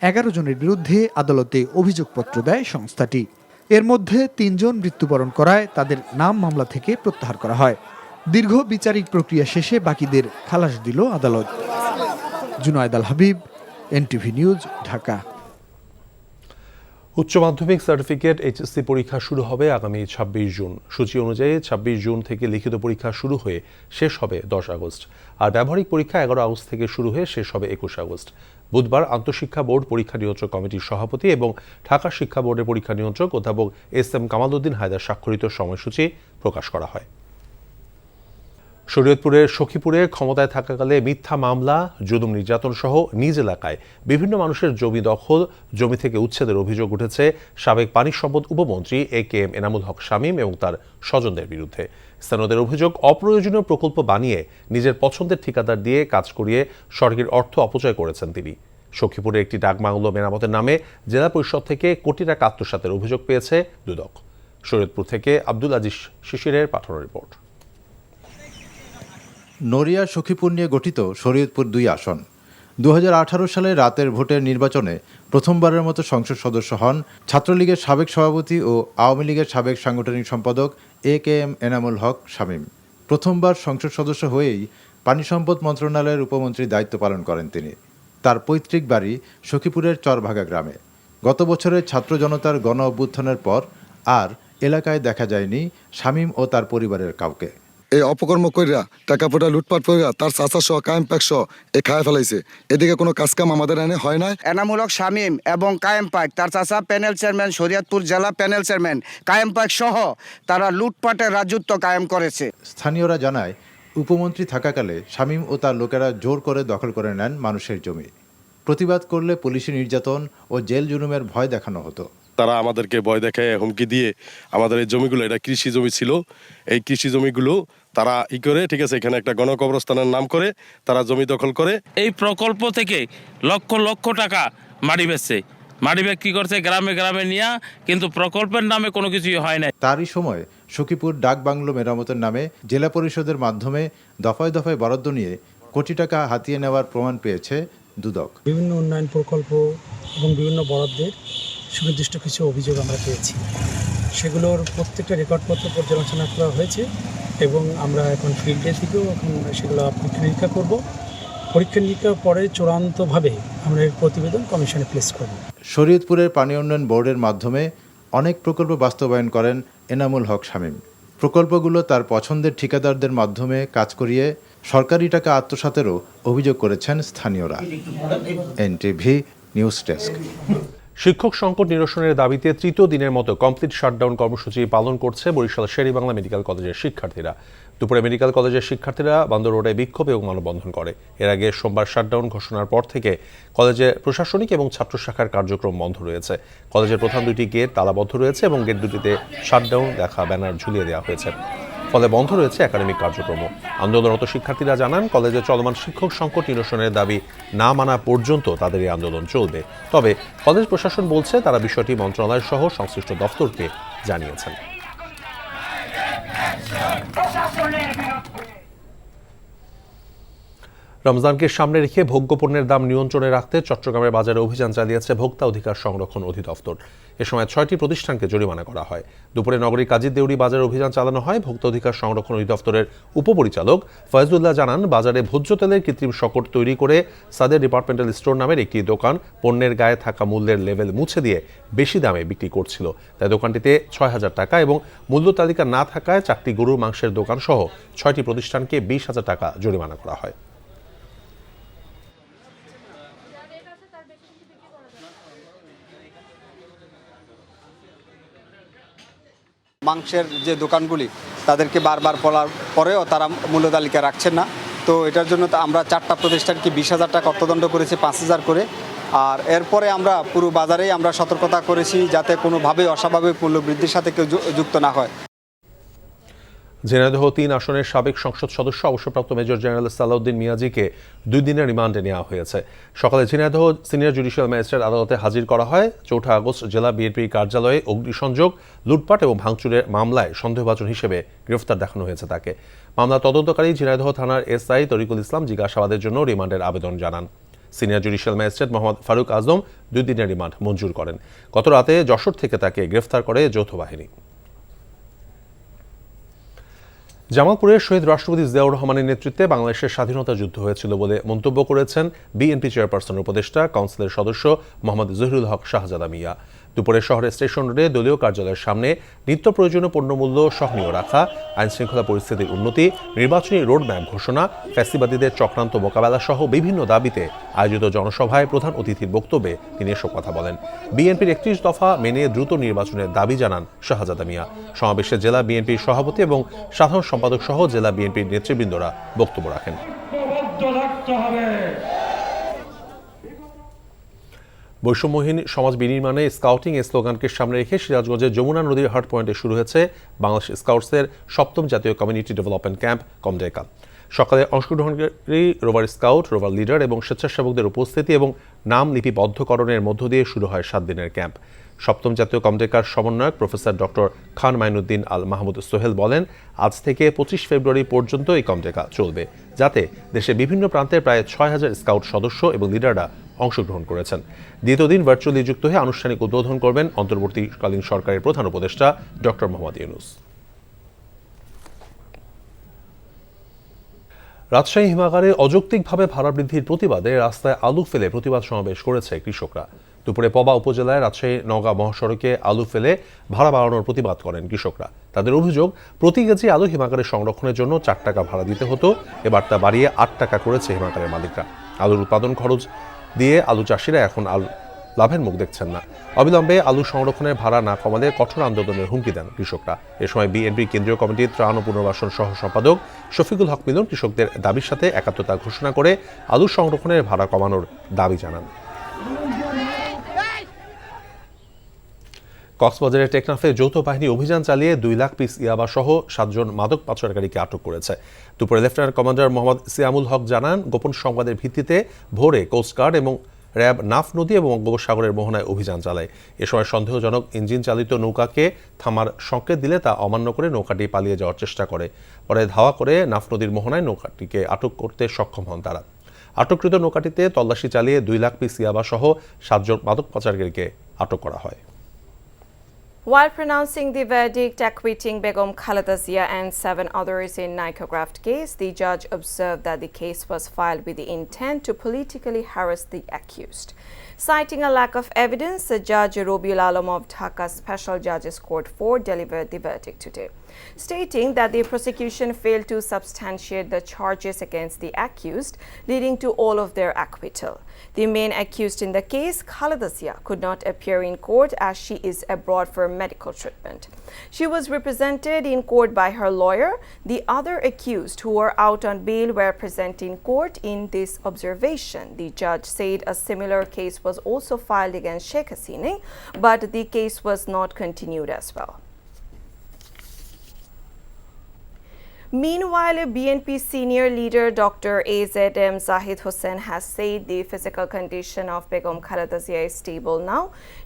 11 জনের বিরুদ্ধে আদালতে অভিযোগপত্র দেয় সংস্থাটি। এর মধ্যে 3 জন মৃত্যুবরণ করায় তাদের নাম মামলা থেকে প্রত্যাহার করা হয়। দীর্ঘ বিচারিক প্রক্রিয়া শেষে বাকিদের খালাস দিল আদালত। Junaed Al Habib, NTV news, Dhaka. উচ্চ মাধ্যমিক সার্টিফিকেট এইচএসসি পরীক্ষা শুরু হবে আগামী 26 জুন। সূচি অনুযায়ী 26 জুন থেকে লিখিত পরীক্ষা শুরু হয়ে শেষ হবে 10 আগস্ট, আর ব্যবহারিক পরীক্ষা 11 আগস্ট থেকে শুরু হয়ে শেষ হবে 21 আগস্ট। বুধবার আন্তঃশিক্ষা বোর্ড পরীক্ষা নিয়ন্ত্রক কমিটির সভাপতি এবং ঢাকা শিক্ষা বোর্ডের পরীক্ষা নিয়ন্ত্রক অধ্যাপক এস.এম. কামাল উদ্দিন হায়দার স্বাক্ষরিত সময়সূচি প্রকাশ করা হয়। শরীয়তপুরের সখীপুরে ক্ষমতায় থাকাকালে মিথ্যা মামলা, জুলুম নির্যাতন সহ নিজ এলাকায় বিভিন্ন মানুষের জমি দখল, জমি থেকে উচ্ছেদের অভিযোগ উঠেছে সাবেক পানি সম্পদ উপমন্ত্রী এ.কে.এম. এনামুল হক শামীম এবং তার স্বজনদের বিরুদ্ধে। স্থানীয়দের অভিযোগ, অপ্রয়োজনীয় প্রকল্প বানিয়ে নিজের পছন্দের ঠিকাদার দিয়ে কাজ করিয়ে সরকারি অর্থ অপচয় করেছেন তিনি। সখীপুরে একটি ডাকবাংলো মেরামতের নামে জেলা পরিষদ থেকে কোটি টাকা আত্মসাতের অভিযোগ পেয়েছে দুদক। শরীয়তপুর থেকে আব্দুল আজিজ শিশিরের পাঠানো রিপোর্ট। নড়িয়া সখীপুর নিয়ে গঠিত শরীয়তপুর 2 আসন। 2018 সালে রাতের ভোটের নির্বাচনে প্রথমবারের মতো সংসদ সদস্য হন ছাত্রলীগের সাবেক সভাপতি ও আওয়ামী লীগের সাবেক সাংগঠনিক সম্পাদক এ.কে.এম. এনামুল হক শামীম। প্রথমবার সংসদ সদস্য হয়েই পানি সম্পদ মন্ত্রণালয়ের উপমন্ত্রীর দায়িত্ব পালন করেন তিনি। তার পৈতৃক বাড়ি সখীপুরের চরভাগা গ্রামে। গত বছরের ছাত্র জনতার গণ অভ্যুত্থানের পর আর এলাকায় দেখা যায়নি শামীম ও তার পরিবারের কাউকে। এই অপকর্ম কইরা টাকা পয়সা লুটপাট কইরা তার চাচা সহ কায়েম পাক সহ খায় ফেলাইছে। এদিকে কোনো কাজকাম আমাদের এনে হয় না। এনামূলক শামীম এবং কায়েম পাক তার চাচা প্যানেল চেয়ারম্যান, শরীয়তপুর জেলা প্যানেল চেয়ারম্যান কায়েম পাক সহ তারা লুটপাটের রাজত্ব কায়েম করেছে। স্থানীয়রা জানায়, উপমন্ত্রী থাকাকালে শামীম ও তার লোকেরা জোর করে দখল করে নেন মানুষের জমি। প্রতিবাদ করলে পুলিশি নির্যাতন ও জেল জুলুমের ভয় দেখানো হতো। তারা আমাদেরকে ভয় দেখায়, হুমকি দিয়ে আমাদের এই জমিগুলো, এটা কৃষি জমি ছিল, এই কৃষি জমিগুলো তারা করে ঠিক আছে এখানে একটা গণকবরস্থানের নাম করে তারা জমি দখল করে। এই প্রকল্প থেকে লক্ষ লক্ষ টাকা মাটি বেচছে, মাটি বিক্রি করছে গ্রামে গ্রামে নিয়ে, কিন্তু প্রকল্পের নামে কোনো কিছুই হয় না। তারই সময় সখীপুর ডাক বাংলো মেরামতের নামে জেলা পরিষদের মাধ্যমে দফায় দফায় বরাদ্দ নিয়ে কোটি টাকা হাতিয়ে নেওয়ার প্রমাণ পেয়েছে দুদক। বিভিন্ন উন্নয়ন প্রকল্প এবং বিভিন্ন বরাদ্দের সুনির্দিষ্ট কিছু অভিযোগ আমরা পেয়েছি। সেগুলোর প্রত্যেকটা রেকর্ডপত্র পর্যালোচনা করা হয়েছে এবং আমরা এখন ফিল্ডে থেকেও এখন সেগুলো পরীক্ষা নিরীক্ষা করব। পরীক্ষা নিরীক্ষার পরে চূড়ান্তভাবে আমরা এর প্রতিবেদন কমিশনে প্লেস করব। শরীয়তপুরের পানি উন্নয়ন বোর্ডের মাধ্যমে অনেক প্রকল্প বাস্তবায়ন করেন এনামুল হক শামীম। প্রকল্পগুলো তার পছন্দের ঠিকাদারদের মাধ্যমে কাজ করিয়ে সরকারি টাকা আত্মসাতেরও অভিযোগ করেছেন স্থানীয়রা। NTV news desk. শিক্ষক সংকট নিরসনের দাবিতে তৃতীয় দিনের মতো কমপ্লিট শাটডাউন কর্মসূচি পালন করছে বরিশাল শের-ই-বাংলা মেডিকেল কলেজের শিক্ষার্থীরা। দুপুরে মেডিকেল কলেজের শিক্ষার্থীরা বন্দর রোডে বিক্ষোভ এবং মানববন্ধন করে। এর আগে সোমবার শাটডাউন ঘোষণার পর থেকে কলেজে প্রশাসনিক এবং ছাত্র শাখার কার্যক্রম বন্ধ রয়েছে। কলেজের প্রধান দুটি গেট তালাবদ্ধ রয়েছে এবং গেট দুটিতে শাটডাউন লেখা ব্যানার ঝুলিয়ে দেওয়া হয়েছে। ফলে বন্ধ রয়েছে একাডেমিক কার্যক্রম। আন্দোলনরত শিক্ষার্থীরা জানান, কলেজে চলমান শিক্ষক সংকট নিরসনের দাবি না মানা পর্যন্ত তাদের এই আন্দোলন চলবে। তবে কলেজ প্রশাসন বলছে তারা বিষয়টি মন্ত্রণালয় সহ সংশ্লিষ্ট দফতরকে জানিয়েছেন। রমজানকে সামনে রেখে ভোগ্যপণ্যের দাম নিয়ন্ত্রণে রাখতে চট্টগ্রামের বাজারে অভিযান চালিয়েছে ভোক্তা অধিকার সংরক্ষণ অধিদপ্তর। এ সময় 6টি প্রতিষ্ঠানকে জরিমানা করা হয়। দুপুরে নগরীর কাজী দেউরি বাজারে অভিযান চালানো হয়। ভোক্তা অধিকার সংরক্ষণ অধিদপ্তরের উপপরিচালক ফয়জুল্লাহ জানান, বাজারে ভোজ্য তেলের কৃত্রিম সংকট তৈরি করে সাদের ডিপার্টমেন্টাল স্টোর নামের একটি দোকান পণ্যের গায়ে থাকা মূল্যের লেভেল মুছে দিয়ে বেশি দামে বিক্রি করছিল। তাই দোকানটিতে 6,000 টাকা এবং মূল্য তালিকা না থাকায় 4টি গরুর মাংসের দোকান সহ 6টি প্রতিষ্ঠানকে 20,000 টাকা জরিমানা করা হয়। মাংসের যে দোকানগুলি তাদেরকে বারবার বলার পরেও তারা মূল্য তালিকা রাখছেন না। তো এটার জন্য আমরা 4টা প্রতিষ্ঠানকে 20,000 টাকা অর্থদণ্ড করেছি, 5,000 করে। আর এরপরে আমরা পুরো বাজারেই আমরা সতর্কতা করেছি যাতে কোনোভাবেই অস্বাভাবিক মূল্য বৃদ্ধির সাথে কেউ যুক্ত না হয়। ঝিনাইদহ 3 আসনের সাবেক সংসদ সদস্য অবসরপ্রাপ্ত মেজর জেনারেল সালাউদ্দিন মিয়াজিকে 2 দিনের রিমান্ডে নেওয়া হয়েছে। সকালে ঝিনাইদহ সিনিয়র জুডিশিয়াল ম্যাজিস্ট্রেট আদালতে হাজির করা হয়। 4 আগস্ট জেলা বিএনপির কার্যালয়ে অগ্নিসংযোগ, লুটপাট এবং ভাঙচুরের মামলায় সন্দেহভাজন হিসেবে গ্রেফতার দেখানো হয়েছে তাকে। মামলা তদন্তকারী ঝিনাইদহ থানার এসআই তরিকুল ইসলাম জিজ্ঞাসাবাদের জন্য রিমান্ডের আবেদন জানান। Senior judicial magistrate Mohammad Faruk Azam 2 দিনের রিমান্ড মঞ্জুর করেন। গত রাতে যশোর থেকে তাকে গ্রেফতার করে যৌথ বাহিনী। জামালপুরের শহীদ রাষ্ট্রপতি জিয়াউর রহমানের নেতৃত্বে বাংলাদেশের স্বাধীনতা যুদ্ধ হয়েছিল বলে মন্তব্য করেছেন বিএনপি চেয়ারপারসনের উপদেষ্টা কাউন্সিলের সদস্য মোহাম্মদ জহিরুল হক শাহজাদা মিয়া। দুপুরে শহরের স্টেশন রোডে দলীয় কার্যালয়ের সামনে নিত্য প্রয়োজনীয় পণ্যমূল্য সহনীয় রাখা, আইনশৃঙ্খলা পরিস্থিতির উন্নতি, নির্বাচনী রোডম্যাপ ঘোষণা, ফ্যাসিবাদীদের চক্রান্ত মোকাবেলা সহ বিভিন্ন দাবিতে আয়োজিত জনসভায় প্রধান অতিথির বক্তব্যে তিনি এসব কথা বলেন। বিএনপির 31 দফা মেনে দ্রুত নির্বাচনের দাবি জানান শাহজাদা মিয়া। সমাবেশে জেলা বিএনপির সভাপতি এবং সাধারণ সম্পাদক সহ জেলা বিএনপির নেতৃবৃন্দরা বক্তব্য রাখেন। বৈষম্যহীন সমাজ বিনির্মাণে স্কাউটিং এর স্লোগানকে সামনে রেখে সিরাজগঞ্জের যমুনা নদীর হাট পয়েন্টে শুরু হয়েছে বাংলাদেশ স্কাউটসের 7ম জাতীয় কমিউনিটি ডেভেলপমেন্ট ক্যাম্প কমডেকা। সকালে অংশগ্রহণকারী রোভার স্কাউট, রোভার লিডার এবং স্বেচ্ছাসেবকদের উপস্থিতি এবং নাম লিপিবদ্ধকরণের মধ্য দিয়ে শুরু হয় 7 দিনের ক্যাম্প। 7ম জাতীয় কমডেকার সমন্বয়ক প্রফেসর ডক্টর খান মাইনুদ্দিন আল মাহমুদ সোহেল বলেন, আজ থেকে 25 ফেব্রুয়ারি পর্যন্ত এই কমডেকা চলবে, যাতে দেশের বিভিন্ন প্রান্তের প্রায় 6,000 স্কাউট সদস্য এবং লিডাররা অংশগ্রহণ করেছেন। দ্বিতীয় দিন ভার্চুয়ালি যুক্ত হয়ে আনুষ্ঠানিক উদ্বোধন করবেন অন্তর্বর্তীকালীন সরকারের প্রধান উপদেষ্টা ডক্টর মোহাম্মদ ইউনূস। রাজশাহী হিমাগারে অযৌক্তিকভাবে ভাড়া বৃদ্ধির প্রতিবাদে রাস্তায় আলু ফেলে প্রতিবাদ সমাবেশ করেছে কৃষকরা। দুপুরে পবা উপজেলায় রাজশাহী নওগাঁ মহাসড়কে আলু ফেলে ভাড়া বাড়ানোর প্রতিবাদ করেন কৃষকরা। তাদের অভিযোগ, প্রতি কেজি আলু হিমাগারের সংরক্ষণের জন্য 4 টাকা ভাড়া দিতে হতো, এবার তা বাড়িয়ে 8 টাকা করেছে হিমাগারের মালিকরা। আলুর উৎপাদন খরচ দিয়ে আলু চাষিরা এখন লাভের মুখ দেখছেন না। অবিলম্বে আলু সংরক্ষণের ভাড়া না কমালে কঠোর আন্দোলনের হুমকি দেন কৃষকরা। এ সময় বিএনপি কেন্দ্রীয় কমিটির ত্রাণ ও পুনর্বাসন সহ সম্পাদক শফিকুল হক মিলন কৃষকদের দাবির সাথে একাত্মতা ঘোষণা করে আলু সংরক্ষণের ভাড়া কমানোর দাবি জানান। কক্সবাজারের টেকনাফে যৌথ বাহিনী অভিযান চালিয়ে 2 লাখ পিস ইয়াবা সহ 7 জন মাদক পাচারকারীকে আটক করেছে। দুপুরে লেফটেন্যান্ট কমান্ডার মোহাম্মদ সিয়ামুল হক জানান, গোপন সংবাদের ভিত্তিতে ভোরে কোস্টগার্ড এবং র্যাব নাফ নদী এবং বঙ্গোপসাগরের মোহনায় অভিযান চালায়। এ সময় সন্দেহজনক ইঞ্জিন চালিত নৌকাকে থামার সংকেত দিলে তা অমান্য করে নৌকাটি পালিয়ে যাওয়ার চেষ্টা করে। পরে ধাওয়া করে নাফ নদীর মোহনায় নৌকাটিকে আটক করতে সক্ষম হন তারা। আটককৃত নৌকাটিতে তল্লাশি চালিয়ে 2 লাখ পিস ইয়াবা সহ 7 জন মাদক পাচারকারীকে আটক করা হয়। While pronouncing the verdict acquitting Begum Khaleda Zia and 7 others in Nycograph case, the judge observed that the case was filed with the intent to politically harass the accused. Citing a lack of evidence, the Judge Robiul Alam of Dhaka Special Judges Court 4 delivered the verdict today, stating that the prosecution failed to substantiate the charges against the accused, leading to all of their acquittal. The main accused in the case, Khaleda Zia, could not appear in court as she is abroad for medical treatment. She was represented in court by her lawyer. The other accused who were out on bail were present in court. In this observation, the judge said a similar case was also filed against Sheikh Hasina, but the case was not continued as well. Meanwhile, BNP senior leader Dr. AZM Zahid Hussain has said the physical condition of Begum Khaleda Zia is stable now.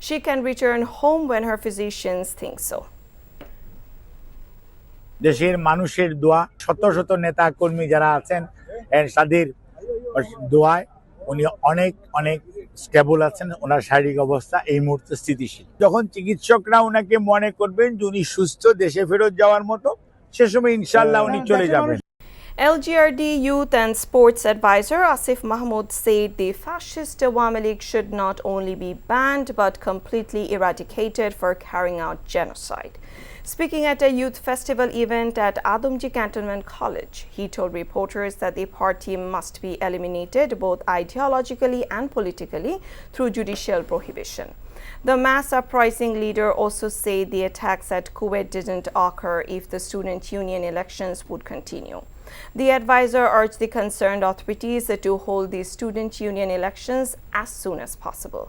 She can return home when her physicians think so. দেশের মানুষের দোয়া, শত শত নেতা কর্মী যারা আছেন তাদের দোয়ায় উনি অনেক অনেক স্টেবল আছেন। ওনার শারীরিক অবস্থা এই মুহূর্তে স্থিতিশীল। যখন চিকিৎসকরা ওনাকে মনে করবেন যে উনি সুস্থ, দেশে ফেরত যাওয়ার মতো, সে সময় ইনশাআল্লাহ উনি চলে যাবেন। LGRD Youth and Sports Advisor Asif Mahmood said the fascist Awami League should not only be banned but completely eradicated for carrying out genocide. Speaking at a youth festival event at Adamji Cantonment College, he told reporters that the party must be eliminated both ideologically and politically through judicial prohibition. The mass uprising leader also said the attacks at Kuwait didn't occur if the student union elections would continue. The advisor urged the concerned authorities to hold the student union elections as soon as possible.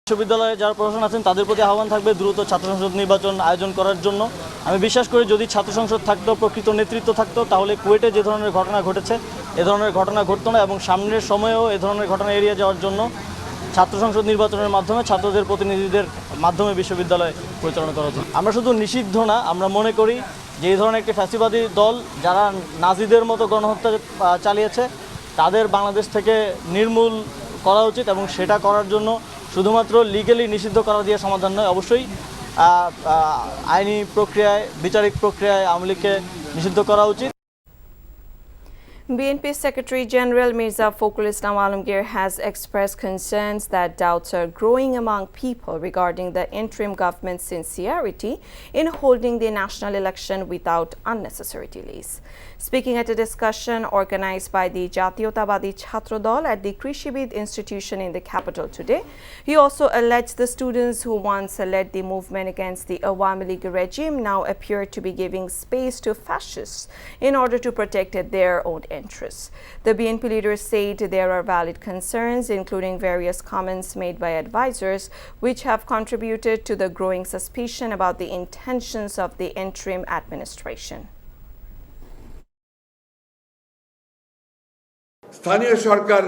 বিশ্ববিদ্যালয়ে যারা প্রশাসন আছেন তাদের প্রতি আহ্বান থাকবে দ্রুত ছাত্র সংসদ নির্বাচন আয়োজন করার জন্য। আমি বিশ্বাস করি যদি ছাত্র সংসদ থাকতো, প্রকৃত নেতৃত্ব থাকতো, তাহলে কুয়েটে যে ধরনের ঘটনা ঘটেছে এ ধরনের ঘটনা ঘটতো না এবং সামনের সময়েও এ ধরনের ঘটনা এড়িয়ে যাওয়ার জন্য ছাত্র সংসদ নির্বাচনের মাধ্যমে ছাত্রদের প্রতিনিধিদের মাধ্যমে বিশ্ববিদ্যালয় পরিচালনা করা উচিত। আমরা শুধু নিষিদ্ধ না, আমরা মনে করি যে এই ধরনের একটি ফ্যাসিবাদী দল যারা নাজিদের মতো গণহত্যা চালিয়েছে তাদের বাংলাদেশ থেকে নির্মূল করা উচিত এবং সেটা করার জন্য শুধুমাত্র লিগ্যালি নিষিদ্ধ করা দিয়ে সমাধান নয়, অবশ্যই আইনি প্রক্রিয়ায়, বিচারিক প্রক্রিয়ায় আওয়ামী লীগকে নিষিদ্ধ করা উচিত। BNP Secretary General Mirza Fakhrul Islam Alamgir has expressed concerns that doubts are growing among people regarding the interim government's sincerity in holding the national election without unnecessary delays. Speaking at a discussion organized by the Jatiyotabadi Chhatra Dal at the Krishibid Institution in the capital today, he also alleged the students who once led the movement against the Awami League regime now appear to be giving space to fascists in order to protect their own interests. The BNP leader said there are valid concerns, including various comments made by advisors, which have contributed to the growing suspicion about the intentions of the interim administration. স্থানীয় সরকার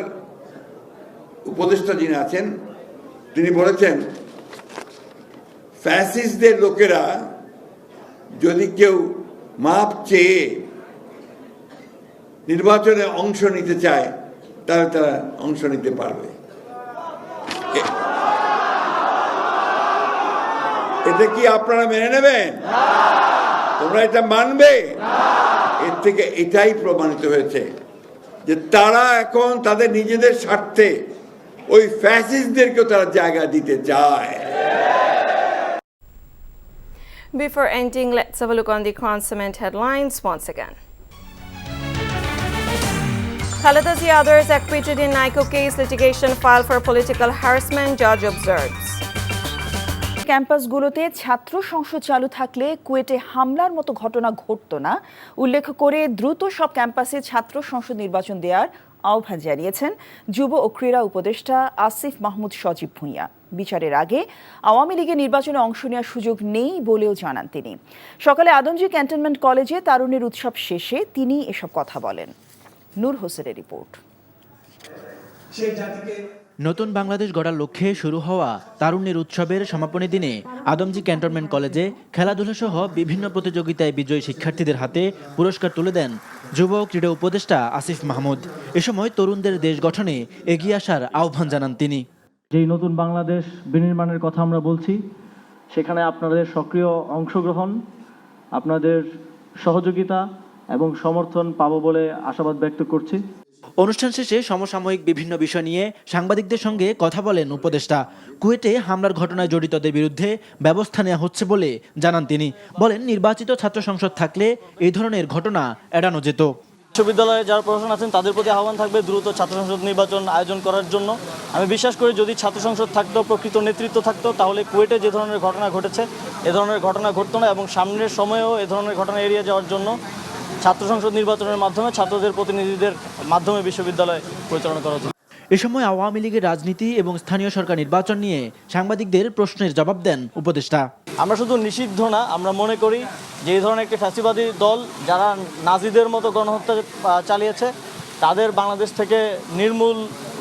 উপদেষ্টা যিনি আছেন তিনি বলেছেন ফ্যাসিস্টদের লোকেরা যদি কেউ মাপ চেয়ে নির্বাচনে অংশ নিতে চায় তাহলে তারা অংশ নিতে পারবে। এটা কি আপনারা মেনে নেবেন? তোমরা এটা মানবে? এর থেকে এটাই প্রমাণিত হয়েছে যে তারা এখন তাদের নিজেদের স্বার্থে ওই ফ্যাসিস্টদেরকেও তারা জায়গা দিতে চায়। Before ending, let's have a look on the Crown Cement headlines once again. Khaleda Zia others acquitted in NICO case, litigation filed for political harassment, judge observes. ক্যাম্পাসগুলোতে ছাত্র সংসদ চালু থাকলে কুয়েটে হামলার মতো ঘটনা ঘটতো না উল্লেখ করে দ্রুত সব ক্যাম্পাসে ছাত্র সংসদ নির্বাচন দেওয়ার আহ্বান জানিয়েছেন যুব ও ক্রীড়া উপদেষ্টা আসিফ মাহমুদ সজীব ভুঁইয়া। বিচারের আগে আওয়ামী লীগের নির্বাচনে অংশ নেওয়ার সুযোগ নেই বলেও জানান তিনি। সকালে আদমজী ক্যান্টনমেন্ট কলেজে তারুণ্যের উৎসব শেষে তিনি এসব কথা বলেন। নূর হোসেনের রিপোর্ট। নতুন বাংলাদেশ গড়ার লক্ষ্যে শুরু হওয়া তারুণ্যের উৎসবের সমাপনী দিনে আদমজী ক্যান্টনমেন্ট কলেজে খেলাধুলা সহ বিভিন্ন প্রতিযোগিতায় বিজয়ী শিক্ষার্থীদের হাতে পুরস্কার তুলে দেন যুব ক্রীড়া উপদেষ্টা আসিফ মাহমুদ। এ সময় তরুণদের দেশ গঠনে এগিয়ে আসার আহ্বান জানান তিনি। যেই নতুন বাংলাদেশ বিনির্মাণের কথা আমরা বলছি, সেখানে আপনাদের সক্রিয় অংশগ্রহণ, আপনাদের সহযোগিতা এবং সমর্থন পাবো বলে আশাবাদ ব্যক্ত করছি। অনুষ্ঠান শেষে সমসাময়িক বিভিন্ন বিষয় নিয়ে সাংবাদিকদের সঙ্গে কথা বলেন উপদেষ্টা। কুয়েটে হামলার ঘটনায় জড়িতদের বিরুদ্ধে ব্যবস্থা নেওয়া হচ্ছে বলে জানান তিনি। বলেন, নির্বাচিত ছাত্র সংসদ থাকলে এই ধরনের ঘটনা এড়ানো যেত। বিশ্ববিদ্যালয়ে যারা প্রশাসন আছেন তাদের প্রতি আহ্বান থাকবে দ্রুত ছাত্র সংসদ নির্বাচন আয়োজন করার জন্য। আমি বিশ্বাস করি যদি ছাত্র সংসদ থাকতো, প্রকৃত নেতৃত্ব থাকতো, তাহলে কুয়েটে যে ধরনের ঘটনা ঘটেছে এ ধরনের ঘটনা ঘটতো না এবং সামনের সময়েও এ ধরনের ঘটনা এড়িয়ে যাওয়ার জন্য ছাত্র সংসদ নির্বাচনের মাধ্যমে ছাত্রদের প্রতিনিধিদের মাধ্যমে বিশ্ববিদ্যালয় পরিচালনা করা উচিত। এ সময় আওয়ামী লীগের রাজনীতি এবং স্থানীয় সরকার নির্বাচন নিয়ে সাংবাদিকদের প্রশ্নের জবাব দেন উপদেষ্টা। আমরা শুধু নিষিদ্ধ না, আমরা মনে করি যে এই ধরনের একটি ফ্যাসিবাদী দল যারা নাজিদের মতো গণহত্যা চালিয়েছে তাদের বাংলাদেশ থেকে নির্মূল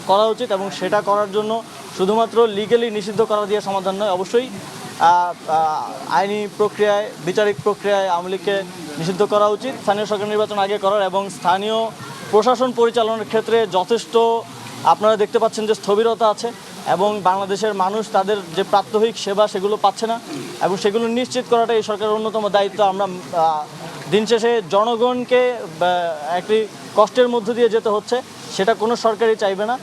করা উচিত এবং সেটা করার জন্য শুধুমাত্র লিগ্যালি নিষিদ্ধ করা দিয়ে সমাধান নয়, অবশ্যই আইনি প্রক্রিয়ায়, বিচারিক প্রক্রিয়ায় আওয়ামী লীগকে নিষিদ্ধ করা উচিত। স্থানীয় সরকার নির্বাচন আগে করার এবং স্থানীয় প্রশাসন পরিচালনার ক্ষেত্রে যথেষ্ট আপনারা দেখতে পাচ্ছেন যে স্থবিরতা আছে এবং বাংলাদেশের মানুষ তাদের যে প্রাত্যহিক সেবা সেগুলো পাচ্ছে না এবং সেগুলো নিশ্চিত করাটা এই সরকারের অন্যতম দায়িত্ব। আমরা দিন শেষে জনগণকে একটি কষ্টের মধ্য দিয়ে যেতে হচ্ছে, সেটা কোনো সরকারই চাইবে না।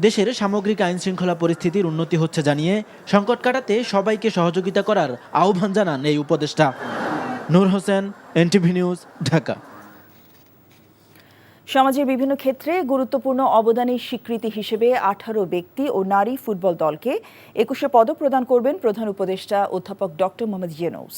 দেশের সামগ্রিক আইন শৃঙ্খলা পরিস্থিতির উন্নতি হচ্ছে জানিয়ে সংকট কাটাতে সবাইকে সহযোগিতা করার আহ্বান জানান এই উপদেষ্টা। Noor Hossain, NTV news, Dhaka. সমাজের বিভিন্ন ক্ষেত্রে গুরুত্বপূর্ণ অবদানের স্বীকৃতি হিসেবে 18 ব্যক্তি ও নারী ফুটবল দলকে 21 পদক প্রদান করবেন প্রধান উপদেষ্টা অধ্যাপক ডক্টর মোহাম্মদ ইউনূস।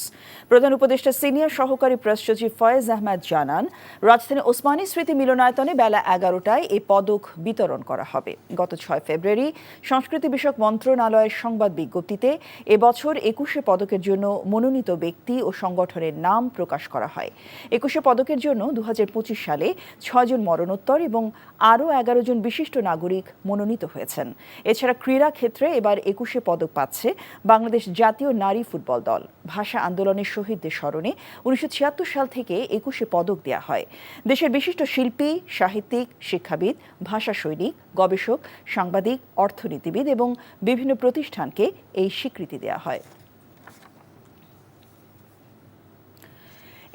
প্রধান উপদেষ্টা সিনিয়র সহকারী প্রেস সচিব ফয়েজ আহমেদ জানান, রাজধানী ওসমানী স্মৃতি মিলনায়তনে বেলা 11টায় এই পদক বিতরণ করা হবে। গত 6 ফেব্রুয়ারি সংস্কৃতি বিষয়ক মন্ত্রণালয়ের সংবাদ বিজ্ঞপ্তিতে এবছর 21 পদকের জন্য মনোনীত ব্যক্তি ও সংগঠনের নাম প্রকাশ করা হয়। 21 পদকের জন্য 2025 সালে 6 জন মরণোত্তর এবং আরও 11 জন বিশিষ্ট নাগরিক মনোনীত হয়েছেন। এছাড়া ক্রীড়া ক্ষেত্রে এবার 21 পদক পাচ্ছে বাংলাদেশ জাতীয় নারী ফুটবল দল। ভাষা আন্দোলনের শহীদদের স্মরণে 1976 সাল থেকে 21 পদক দেওয়া হয়। দেশের বিশিষ্ট শিল্পী, সাহিত্যিক, শিক্ষাবিদ, ভাষা সৈনিক, গবেষক, সাংবাদিক, অর্থনীতিবিদ এবং বিভিন্ন প্রতিষ্ঠানকে এই স্বীকৃতি দেওয়া হয়।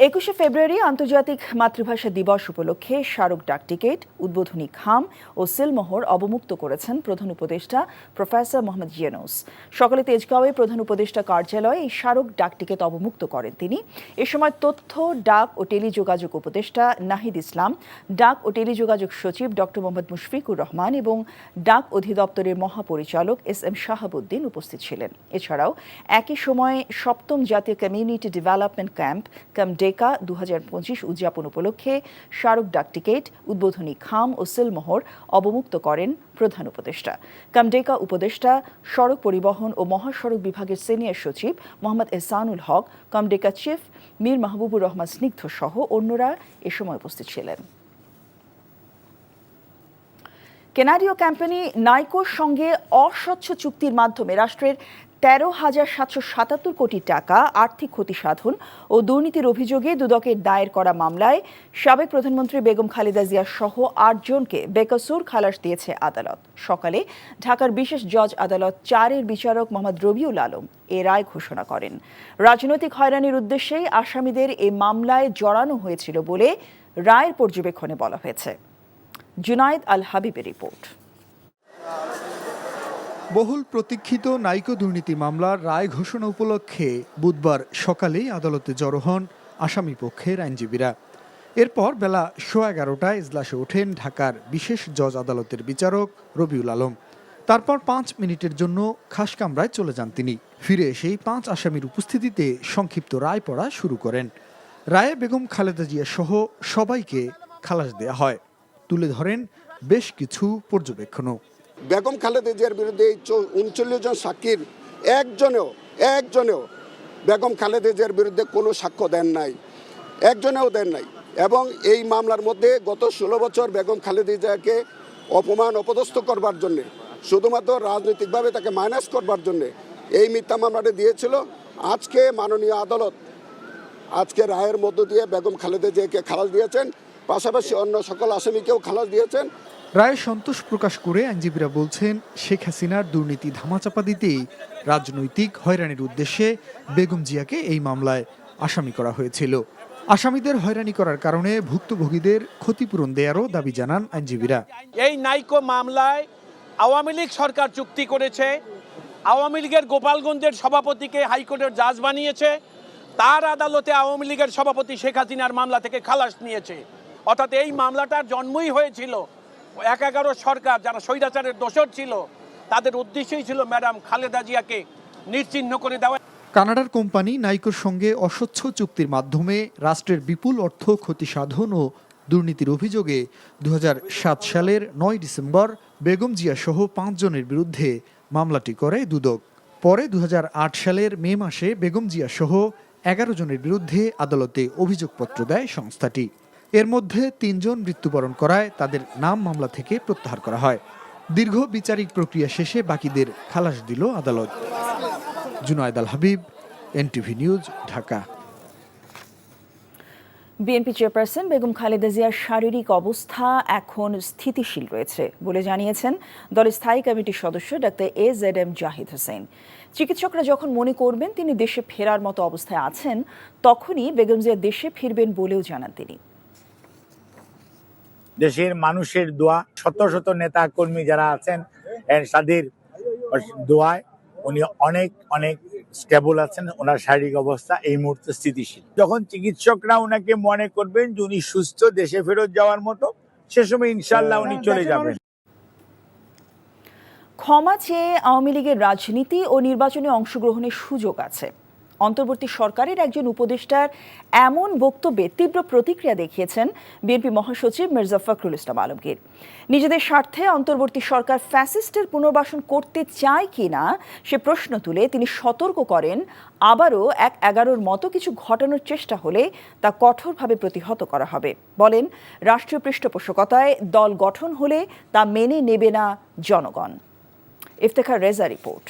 21 ফেব্রুয়ারি আন্তর্জাতিক মাতৃভাষা দিবস উপলক্ষে স্মারক ডাকটিকিট, উদ্বোধনী খাম ও সিলমোহর অবমুক্ত করেছেন প্রধান উপদেষ্টা প্রফেসর মোহাম্মদ ইউনূস। সকালে তেজগাঁওয়ে প্রধান উপদেষ্টা কার্যালয়ে এই স্মারক ডাকটিকিট অবমুক্ত করেন তিনি। এ সময় তথ্য, ডাক ও টেলিযোগাযোগ উপদেষ্টা নাহিদ ইসলাম, ডাক ও টেলিযোগাযোগ সচিব ডক্টর মোহাম্মদ মুশফিকুর রহমান এবং ডাক অধিদপ্তরের মহাপরিচালক এস.এম. শাহাবুদ্দিন উপস্থিত ছিলেন। এছাড়াও একই সময়ে 7ম জাতীয় কমিউনিটি ডেভেলপমেন্ট ক্যাম্প ডেকা 2025 উদযাপন উপলক্ষে স্মারক ডাকটিকিট, উদ্বোধনী খাম ও সিলমোহর অবমুক্ত করেন প্রধান উপদেষ্টা। কামডেকা উপদেষ্টা, সড়ক পরিবহন ও মহাসড়ক বিভাগের সিনিয়র সচিব মোহাম্মদ এহসানুল হক, কামডেকা চিফ মীর মাহবুবুর রহমান স্নিগ্ধ সহ অন্যরা এ সময় উপস্থিত ছিলেন। কেনাডিয় কোম্পানি নাইকোর সঙ্গে অস্বচ্ছ চুক্তির মাধ্যমে রাষ্ট্রের 13,777 কোটি টাকা আর্থিক ক্ষতি সাধন ও দুর্নীতির অভিযোগে দুদকের দায়ের করা মামলায় সাবেক প্রধানমন্ত্রী বেগম খালেদা জিয়া সহ 8 জনকে বেকসুর খালাস দিয়েছে আদালত। সকালে ঢাকার বিশেষ জজ আদালত 4-এর বিচারক মোহাম্মদ রবিউল আলম এ রায় ঘোষণা করেন। রাজনৈতিক হয়রানির উদ্দেশ্যেই আসামিদের এই মামলায় জড়ানো হয়েছিল বলে রায়ের পর্যবেক্ষণে বলা হয়েছে। জুনায়েদ আল হাবিবের রিপোর্ট। বহুল প্রতীক্ষিত নাইকো দুর্নীতি মামলার রায় ঘোষণা উপলক্ষে বুধবার সকালেই আদালতে জড়ো হন আসামি পক্ষের আইনজীবীরা। এরপর বেলা 11:15টায় ইজলাসে ওঠেন ঢাকার বিশেষ জজ আদালতের বিচারক রবিউল আলম। তারপর 5 মিনিটের জন্য খাসকামরায় চলে যান তিনি। ফিরে এসেই 5 আসামির উপস্থিতিতে সংক্ষিপ্ত রায় পড়া শুরু করেন। রায়ে বেগম খালেদা জিয়া সহ সবাইকে খালাস দেয়া হয়। তুলে ধরেন বেশ কিছু পর্যবেক্ষণও। বেগম খালেদা জিয়ার বিরুদ্ধে 39 জন সাক্ষীর একজনেও বেগম খালেদা জিয়ার বিরুদ্ধে কোনো সাক্ষ্য দেন নাই, একজনেও দেন নাই। এবং এই মামলার মধ্যে গত 16 বছর বেগম খালেদা জিয়াকে অপমান অপদস্থ করবার জন্যে, শুধুমাত্র রাজনৈতিকভাবে তাকে মাইনাস করবার জন্যে এই মিথ্যা মামলাটা দিয়েছিল। আজকে মাননীয় আদালত আজকে রায়ের মধ্য দিয়ে বেগম খালেদা জিয়াকে খালাস দিয়েছেন, পাশাপাশি অন্য সকল আসামিকেও খালাস দিয়েছেন। রায়ে সন্তোষ প্রকাশ করে আইনজীবীরা বলছেন, শেখ হাসিনার দুর্নীতি ধামাচাপা দিতেই রাজনৈতিক হয়রানির উদ্দেশ্যে বেগম জিয়াকে এই মামলায় আসামি করা হয়েছিল। আসামিদের হয়রানি করার কারণে ভুক্তভোগীদের ক্ষতিপূরণ দেয়ারও দাবি জানান আইনজীবীরা। এই নাইকো মামলায় আওয়ামী লীগ সরকার চুক্তি করেছে, আওয়ামী লীগের গোপালগঞ্জের সভাপতিকে হাইকোর্টের জাজ বানিয়েছে, তার আদালতে আওয়ামী লীগের সভাপতি শেখ হাসিনার মামলা থেকে খালাস নিয়েছে। অর্থাৎ এই মামলাটার জন্মই হয়েছিল 11 সরকার যারা স্বৈরাচারের দোষর ছিল তাদের উদ্দেশ্যই ছিল ম্যাডাম খালেদা জিয়াকে নিশ্চিহ্ন করে দেওয়া। কানাডার কোম্পানি নাইকোর সঙ্গে অস্বচ্ছ চুক্তির মাধ্যমে রাষ্ট্রের বিপুল অর্থ ক্ষতি সাধন ও দুর্নীতির অভিযোগে 2007 সালের 9 ডিসেম্বর বেগম জিয়া সহ 5 জনের বিরুদ্ধে মামলাটি করে দুদক। পরে 2008 সালের মে মাসে বেগম জিয়া সহ 11 জনের বিরুদ্ধে আদালতে অভিযোগপত্র দেয় সংস্থাটি। এর মধ্যে 3 জন মৃত্যুবরণ করায় তাদের নাম মামলা থেকে প্রত্যাহার করা হয়। দীর্ঘ বিচারিক প্রক্রিয়া শেষে বাকিদের খালাস দিল আদালত। Junaed Al Habib, NTV news, Dhaka. BNP chairperson Begum Khaleda জিয়ার শারীরিক অবস্থা এখন স্থিতিশীল রয়েছে বলে জানিয়েছেন দলের স্থায়ী কমিটির সদস্য ডাক্তার AZM জাহিদ হোসেন। চিকিৎসকরা যখন মনে করবেন তিনি দেশে ফেরার মতো অবস্থায় আছেন, তখনই বেগম জিয়া দেশে ফিরবেন বলেও জানান তিনি। দেশের মানুষের দোয়া, শত শত নেতা কর্মী যারা আছেন তাদের দোয়ায় উনি অনেক স্টেবল আছেন। ওনার শারীরিক অবস্থা এই মুহূর্তে স্থিতিশীল। যখন চিকিৎসকরা ওনাকে মনে করবেন যে উনি সুস্থ, দেশে ফেরত যাওয়ার মতো, সে সময় ইনশাল্লাহ উনি চলে যাবেন। ক্ষমা চেয়ে আওয়ামী লীগের রাজনীতি ও নির্বাচনে অংশগ্রহণের সুযোগ আছে। অন্তর্বর্তী সরকারের একজন উপদেষ্টার এমন বক্তব্যে তীব্র প্রতিক্রিয়া দেখিয়েছেন বিএনপি মহাসচিব মির্জা ফখরুল ইসলাম আলমগীর। নিজেদের স্বার্থে অন্তর্বর্তী সরকার ফ্যাসিস্টের পুনর্বাসন করতে চায় কিনা সে প্রশ্ন তুলে তিনি সতর্ক করেন, আবারও 1-11 মতো কিছু ঘটানোর চেষ্টা হলে তা কঠোরভাবে প্রতিহত করা হবে। বলেন, রাষ্ট্রীয় পৃষ্ঠপোষকতায় দল গঠন হলে তা মেনে নেবে না জনগণ। ইফতেখার রেজা রিপোর্ট।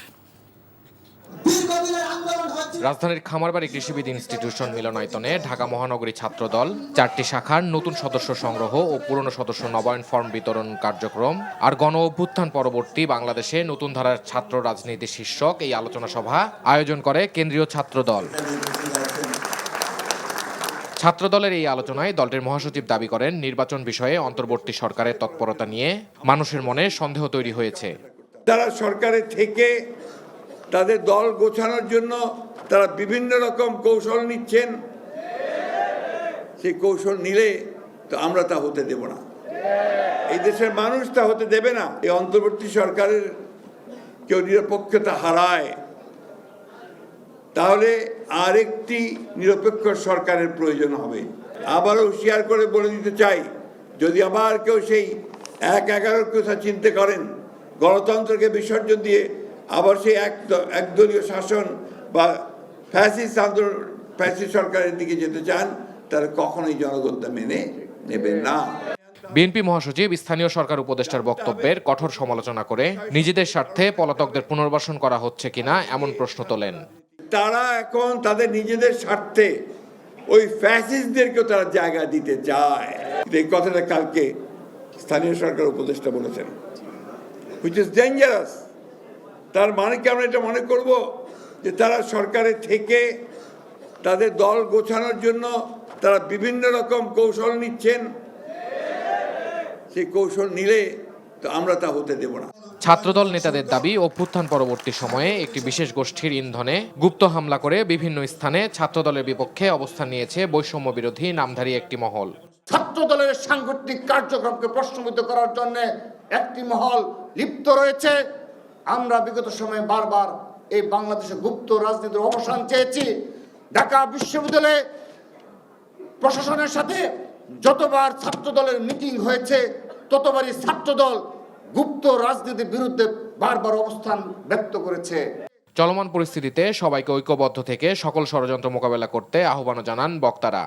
রাজধানীর খামারবাড়ি কৃষিবিদ ইনস্টিটিউশন মিলনায়তনে ঢাকা মহানগরী ছাত্রদল 4টি শাখার নতুন সদস্য সংগ্রহ ও পুরনো সদস্য নবায়ন ফর্ম বিতরণ কার্যক্রম আর গণ অভ্যুত্থান পরবর্তী বাংলাদেশে নতুন ধারার ছাত্র রাজনীতি শীর্ষক এই আলোচনা সভা আয়োজন করে কেন্দ্রীয় ছাত্রদল। ছাত্রদলের এই আলোচনায় দলটির মহাসচিব দাবি করেন, নির্বাচন বিষয়ে অন্তর্বর্তী সরকারের তৎপরতা নিয়ে মানুষের মনে সন্দেহ তৈরি হয়েছে। তারা সরকারে থেকে তাদের দল গোছানোর জন্য তারা বিভিন্ন রকম কৌশল নিচ্ছেন। সেই কৌশল নিলে তো আমরা তা হতে দেব না, এই দেশের মানুষ তা হতে দেবে না। এই অন্তর্বর্তী সরকারের কেউ নিরপেক্ষতা হারায়, তাহলে আরেকটি নিরপেক্ষ সরকারের প্রয়োজন হবে। আবারও হুঁশিয়ার করে বলে দিতে চাই, যদি আবার কেউ সেই 1-11 কথা চিন্তা করেন, গণতন্ত্রকে বিসর্জন দিয়ে আবার সেই একদলীয় শাসন বা ফ্যাসিস্ট সরকারের দিকে যেতে চান, তারা কখনোই জনগণ তা মেনে নেবেন না। বিএনপি মহাসচিব স্থানীয় সরকার উপদেষ্টার বক্তব্যের কঠোর সমালোচনা করে নিজেদের স্বার্থে পলাতকদের পুনর্বাসন করা হচ্ছে কিনা এমন প্রশ্ন তোলেন। তারা এখন তাদের নিজেদের স্বার্থে ওই ফ্যাসিস্টদেরকেও তারা জায়গা দিতে চায়। এই কথাটা কালকে স্থানীয় সরকার উপদেষ্টা বলেছেন, হুইচ ইজ ডেঞ্জারাস। তার মানে কি আমরা এটা মনে করব যে তারা সরকারে থেকে তাদের দল গোছানোর জন্য তারা বিভিন্ন রকম কৌশল নিচ্ছেন? সেই কৌশল নিলে তো আমরা তা হতে দেব না। ছাত্রদল নেতাদের দাবি, অভ্যুত্থান পরবর্তী সময়ে একটি বিশেষ গোষ্ঠীর ইন্ধনে গুপ্ত হামলা করে বিভিন্ন স্থানে ছাত্রদলের বিপক্ষে অবস্থান নিয়েছে বৈষম্য বিরোধী নামধারী একটি মহল। ছাত্রদলের সাংগঠনিক কার্যক্রমকে প্রশ্নবিদ্ধ করার জন্য একটি মহল লিপ্ত রয়েছে। আমরা বিগত সময়ে বারবার এই বাংলাদেশে গুপ্ত রাজনীতির অবসান চেয়েছি। ঢাকা বিশ্ববিদ্যালয়ে প্রশাসনের সাথে যতবার ছাত্রদলের মিটিং হয়েছে ততবারই ছাত্রদল গুপ্ত রাজনীতির বিরুদ্ধে বারবার অবস্থান ব্যক্ত করেছে। চলমান পরিস্থিতিতে সবাইকে ঐক্যবদ্ধ থেকে সকল ষড়যন্ত্র মোকাবেলা করতে আহ্বানও জানান বক্তারা।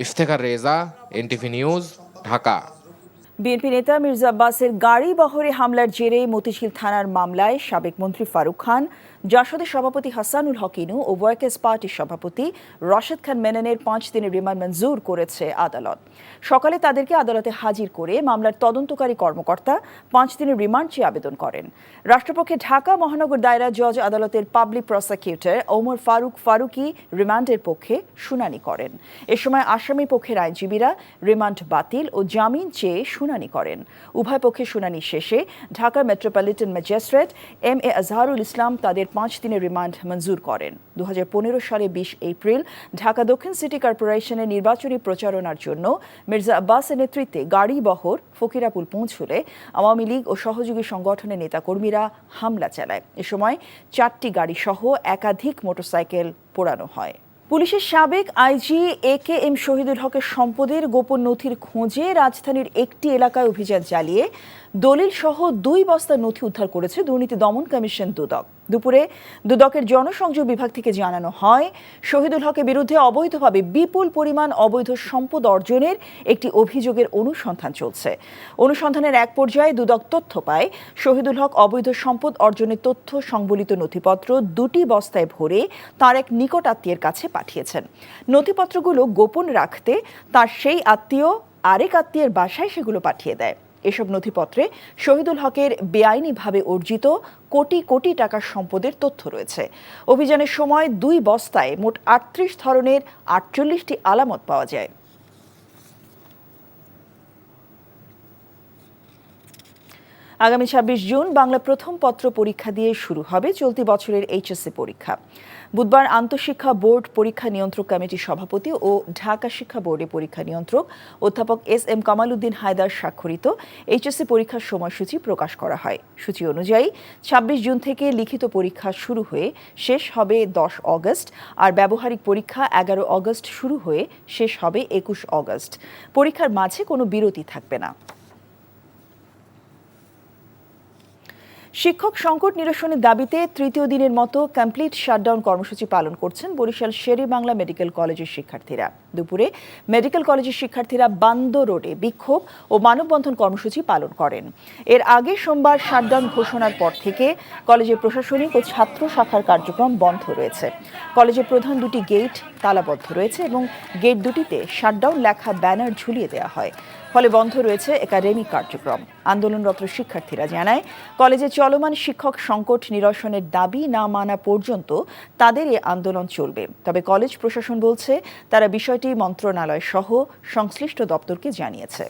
Iftekhar Reza, NTV news, Dhaka. BNP নেতা মির্জা আব্বাসের গাড়ি বহরে হামলার জেরে মতিঝিল থানার মামলায় সাবেক মন্ত্রী ফারুক খান, জাসদের সভাপতি হাসানুল হক ইনু ও ওয়ার্কার্স পার্টির সভাপতি রশেদ খান মেননের 5 দিনের রিমান্ড মঞ্জুর করেছে আদালত। সকালে তাদেরকে আদালতে হাজির করে মামলার তদন্তকারী কর্মকর্তা 5 দিনের রিমান্ড চেয়ে আবেদন করেন। রাষ্ট্রপক্ষে ঢাকা মহানগর দায়রা জজ আদালতের পাবলিক প্রসিকিউটর ওমর ফারুকি রিমান্ডের পক্ষে শুনানি করেন। এ সময় আসামি পক্ষের আইনজীবীরা রিমান্ড বাতিল ও জামিন চেয়ে শুনানি করেন। উভয় পক্ষের শুনানি শেষে ঢাকার metropolitan magistrate M A. Azharul Islam তাদের 5 দিনের রিমান্ড মঞ্জুর করেন। 2015 সালে 20 এপ্রিল ঢাকা দক্ষিণ সিটি কর্পোরেশনের নির্বাচনী প্রচারণার জন্য মির্জা আব্বাসের নেতৃত্বে গাড়ি বহর ফকিরাপুল পৌঁছলে আওয়ামী লীগ ও সহযোগী সংগঠনের নেতাকর্মীরা হামলা চালায়। এ সময় 4টি গাড়ি সহ একাধিক মোটরসাইকেল পোড়ানো হয়। পুলিশের সাবেক আইজি এ.কে.এম. শহীদুল হকের সম্পদের গোপন নথির খোঁজে রাজধানীর একটি এলাকায় অভিযান চালিয়ে দলিল সহ 2 বস্তা নথি উদ্ধার করেছে দুর্নীতি দমন কমিশন দুদক। দুপুরে দুদকের জনসংযোগ বিভাগ থেকে জানানো হয়, শহীদুল হকের বিরুদ্ধে অবৈধভাবে বিপুল পরিমাণ অবৈধ সম্পদ অর্জনের একটি অভিযোগের অনুসন্ধান চলছে। অনুসন্ধানের এক পর্যায়ে দুদক তথ্য পায়, শহীদুল হক অবৈধ সম্পদ অর্জনের তথ্য সংবলিত নথিপত্র 2টি বস্তায় ভরে তার এক নিকট আত্মীয়ের কাছে পাঠিয়েছেন। নথিপত্রগুলো গোপন রাখতে তার সেই আত্মীয় আরেক আত্মীয়ের বাসায় সেগুলো পাঠিয়ে দেয়। এসব নথিপত্রে শহীদুল হকের বেআইনিভাবে অর্জিত কোটি কোটি টাকার সম্পদের তথ্য রয়েছে। অভিযানের সময় 2 বস্তায় মোট 38 ধরনের 48টি আলামত পাওয়া যায়। আগামী 26 জুন বাংলা প্রথম পত্র পরীক্ষা দিয়ে শুরু হবে চলতি বছরের এইচএসসি পরীক্ষা। বুধবার আন্তঃশিক্ষা বোর্ড পরীক্ষা নিয়ন্ত্রক কমিটির সভাপতি ও ঢাকা শিক্ষা বোর্ডের পরীক্ষা নিয়ন্ত্রক অধ্যাপক এস.এম. কামাল উদ্দিন হায়দার স্বাক্ষরিত এইচএসসি পরীক্ষার সময়সূচি প্রকাশ করা হয়। সূচি অনুযায়ী 26 জুন থেকে লিখিত পরীক্ষা শুরু হয়ে শেষ হবে 10 অগস্ট, আর ব্যবহারিক পরীক্ষা 11 অগস্ট শুরু হয়ে শেষ হবে 21 অগস্ট। পরীক্ষার মাঝে কোনো বিরতি থাকবে না। শিক্ষক সংকট নিরসনের দাবিতে তৃতীয় দিনের মতো কমপ্লিট শাটডাউন কর্মসূচি পালন করছেন বরিশাল শের-ই-বাংলা মেডিকেল কলেজের শিক্ষার্থীরা। দুপুরে মেডিকেল কলেজের শিক্ষার্থীরা বান্দ রোডে বিক্ষোভ ও মানববন্ধন কর্মসূচি পালন করেন। এর আগে সোমবার শাটডাউন ঘোষণার পর থেকে কলেজের প্রশাসনিক ও ছাত্র শাখার কার্যক্রম বন্ধ রয়েছে। কলেজের প্রধান 2টি গেট তালাবদ্ধ রয়েছে এবং গেট 2টিতে শাটডাউন লেখা ব্যানার ঝুলিয়ে দেওয়া হয়। ফলে বন্ধ রয়েছে একাডেমিক কার্যক্রম। আন্দোলনরত শিক্ষার্থীরা জানায়, কলেজে চলমান শিক্ষক সংকট নিরসনের দাবি না মানা পর্যন্ত তাদের এই আন্দোলন চলবে। তবে কলেজ প্রশাসন বলছে তারা বিষয়টি মন্ত্রণালয় সহ সংশ্লিষ্ট দপ্তরকে জানিয়েছে।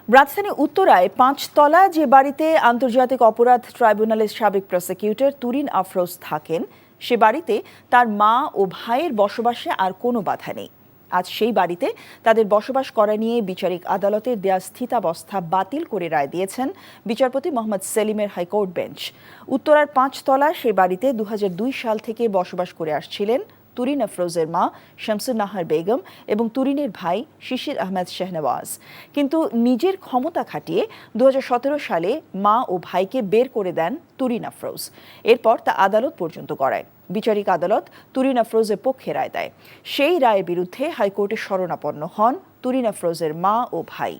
রাজধানী উত্তরায় 5 তলা যে বাড়িতে আন্তর্জাতিক অপরাধ ট্রাইব্যুনালের সাবেক প্রসিকিউটর তুরিন আফরোজ থাকেন, সে বাড়িতে তার মা ও ভাইয়ের বসবাসে আর কোনো বাধা নেই। আজ সেই বাড়িতে তাদের বসবাস করা নিয়ে বিচারিক আদালতের দেয়া স্থিতাবস্থা বাতিল করে রায় দিয়েছেন বিচারপতি মোহাম্মদ সেলিমের হাইকোর্ট বেঞ্চ। উত্তরার 5 তলা সেই বাড়িতে 2002 সাল থেকে বসবাস করে আসছিলেন তুরিন আফরোজের মা শামসুন নাহার বেগম এবং তুরিনের ভাই শিশির আহমেদ শাহনওয়াজ। কিন্তু নিজের ক্ষমতা খাটিয়ে 2017 সালে মা ও ভাইকে বের করে দেন তুরিন আফরোজ। এরপর তা আদালত পর্যন্ত গড়ায়। বিচারিক আদালত তুরিন আফরোজের পক্ষে রায় দেয়। সেই রায়ের বিরুদ্ধে হাইকোর্টে শরণাপন্ন হন তুরিন আফরোজের মা ও ভাই।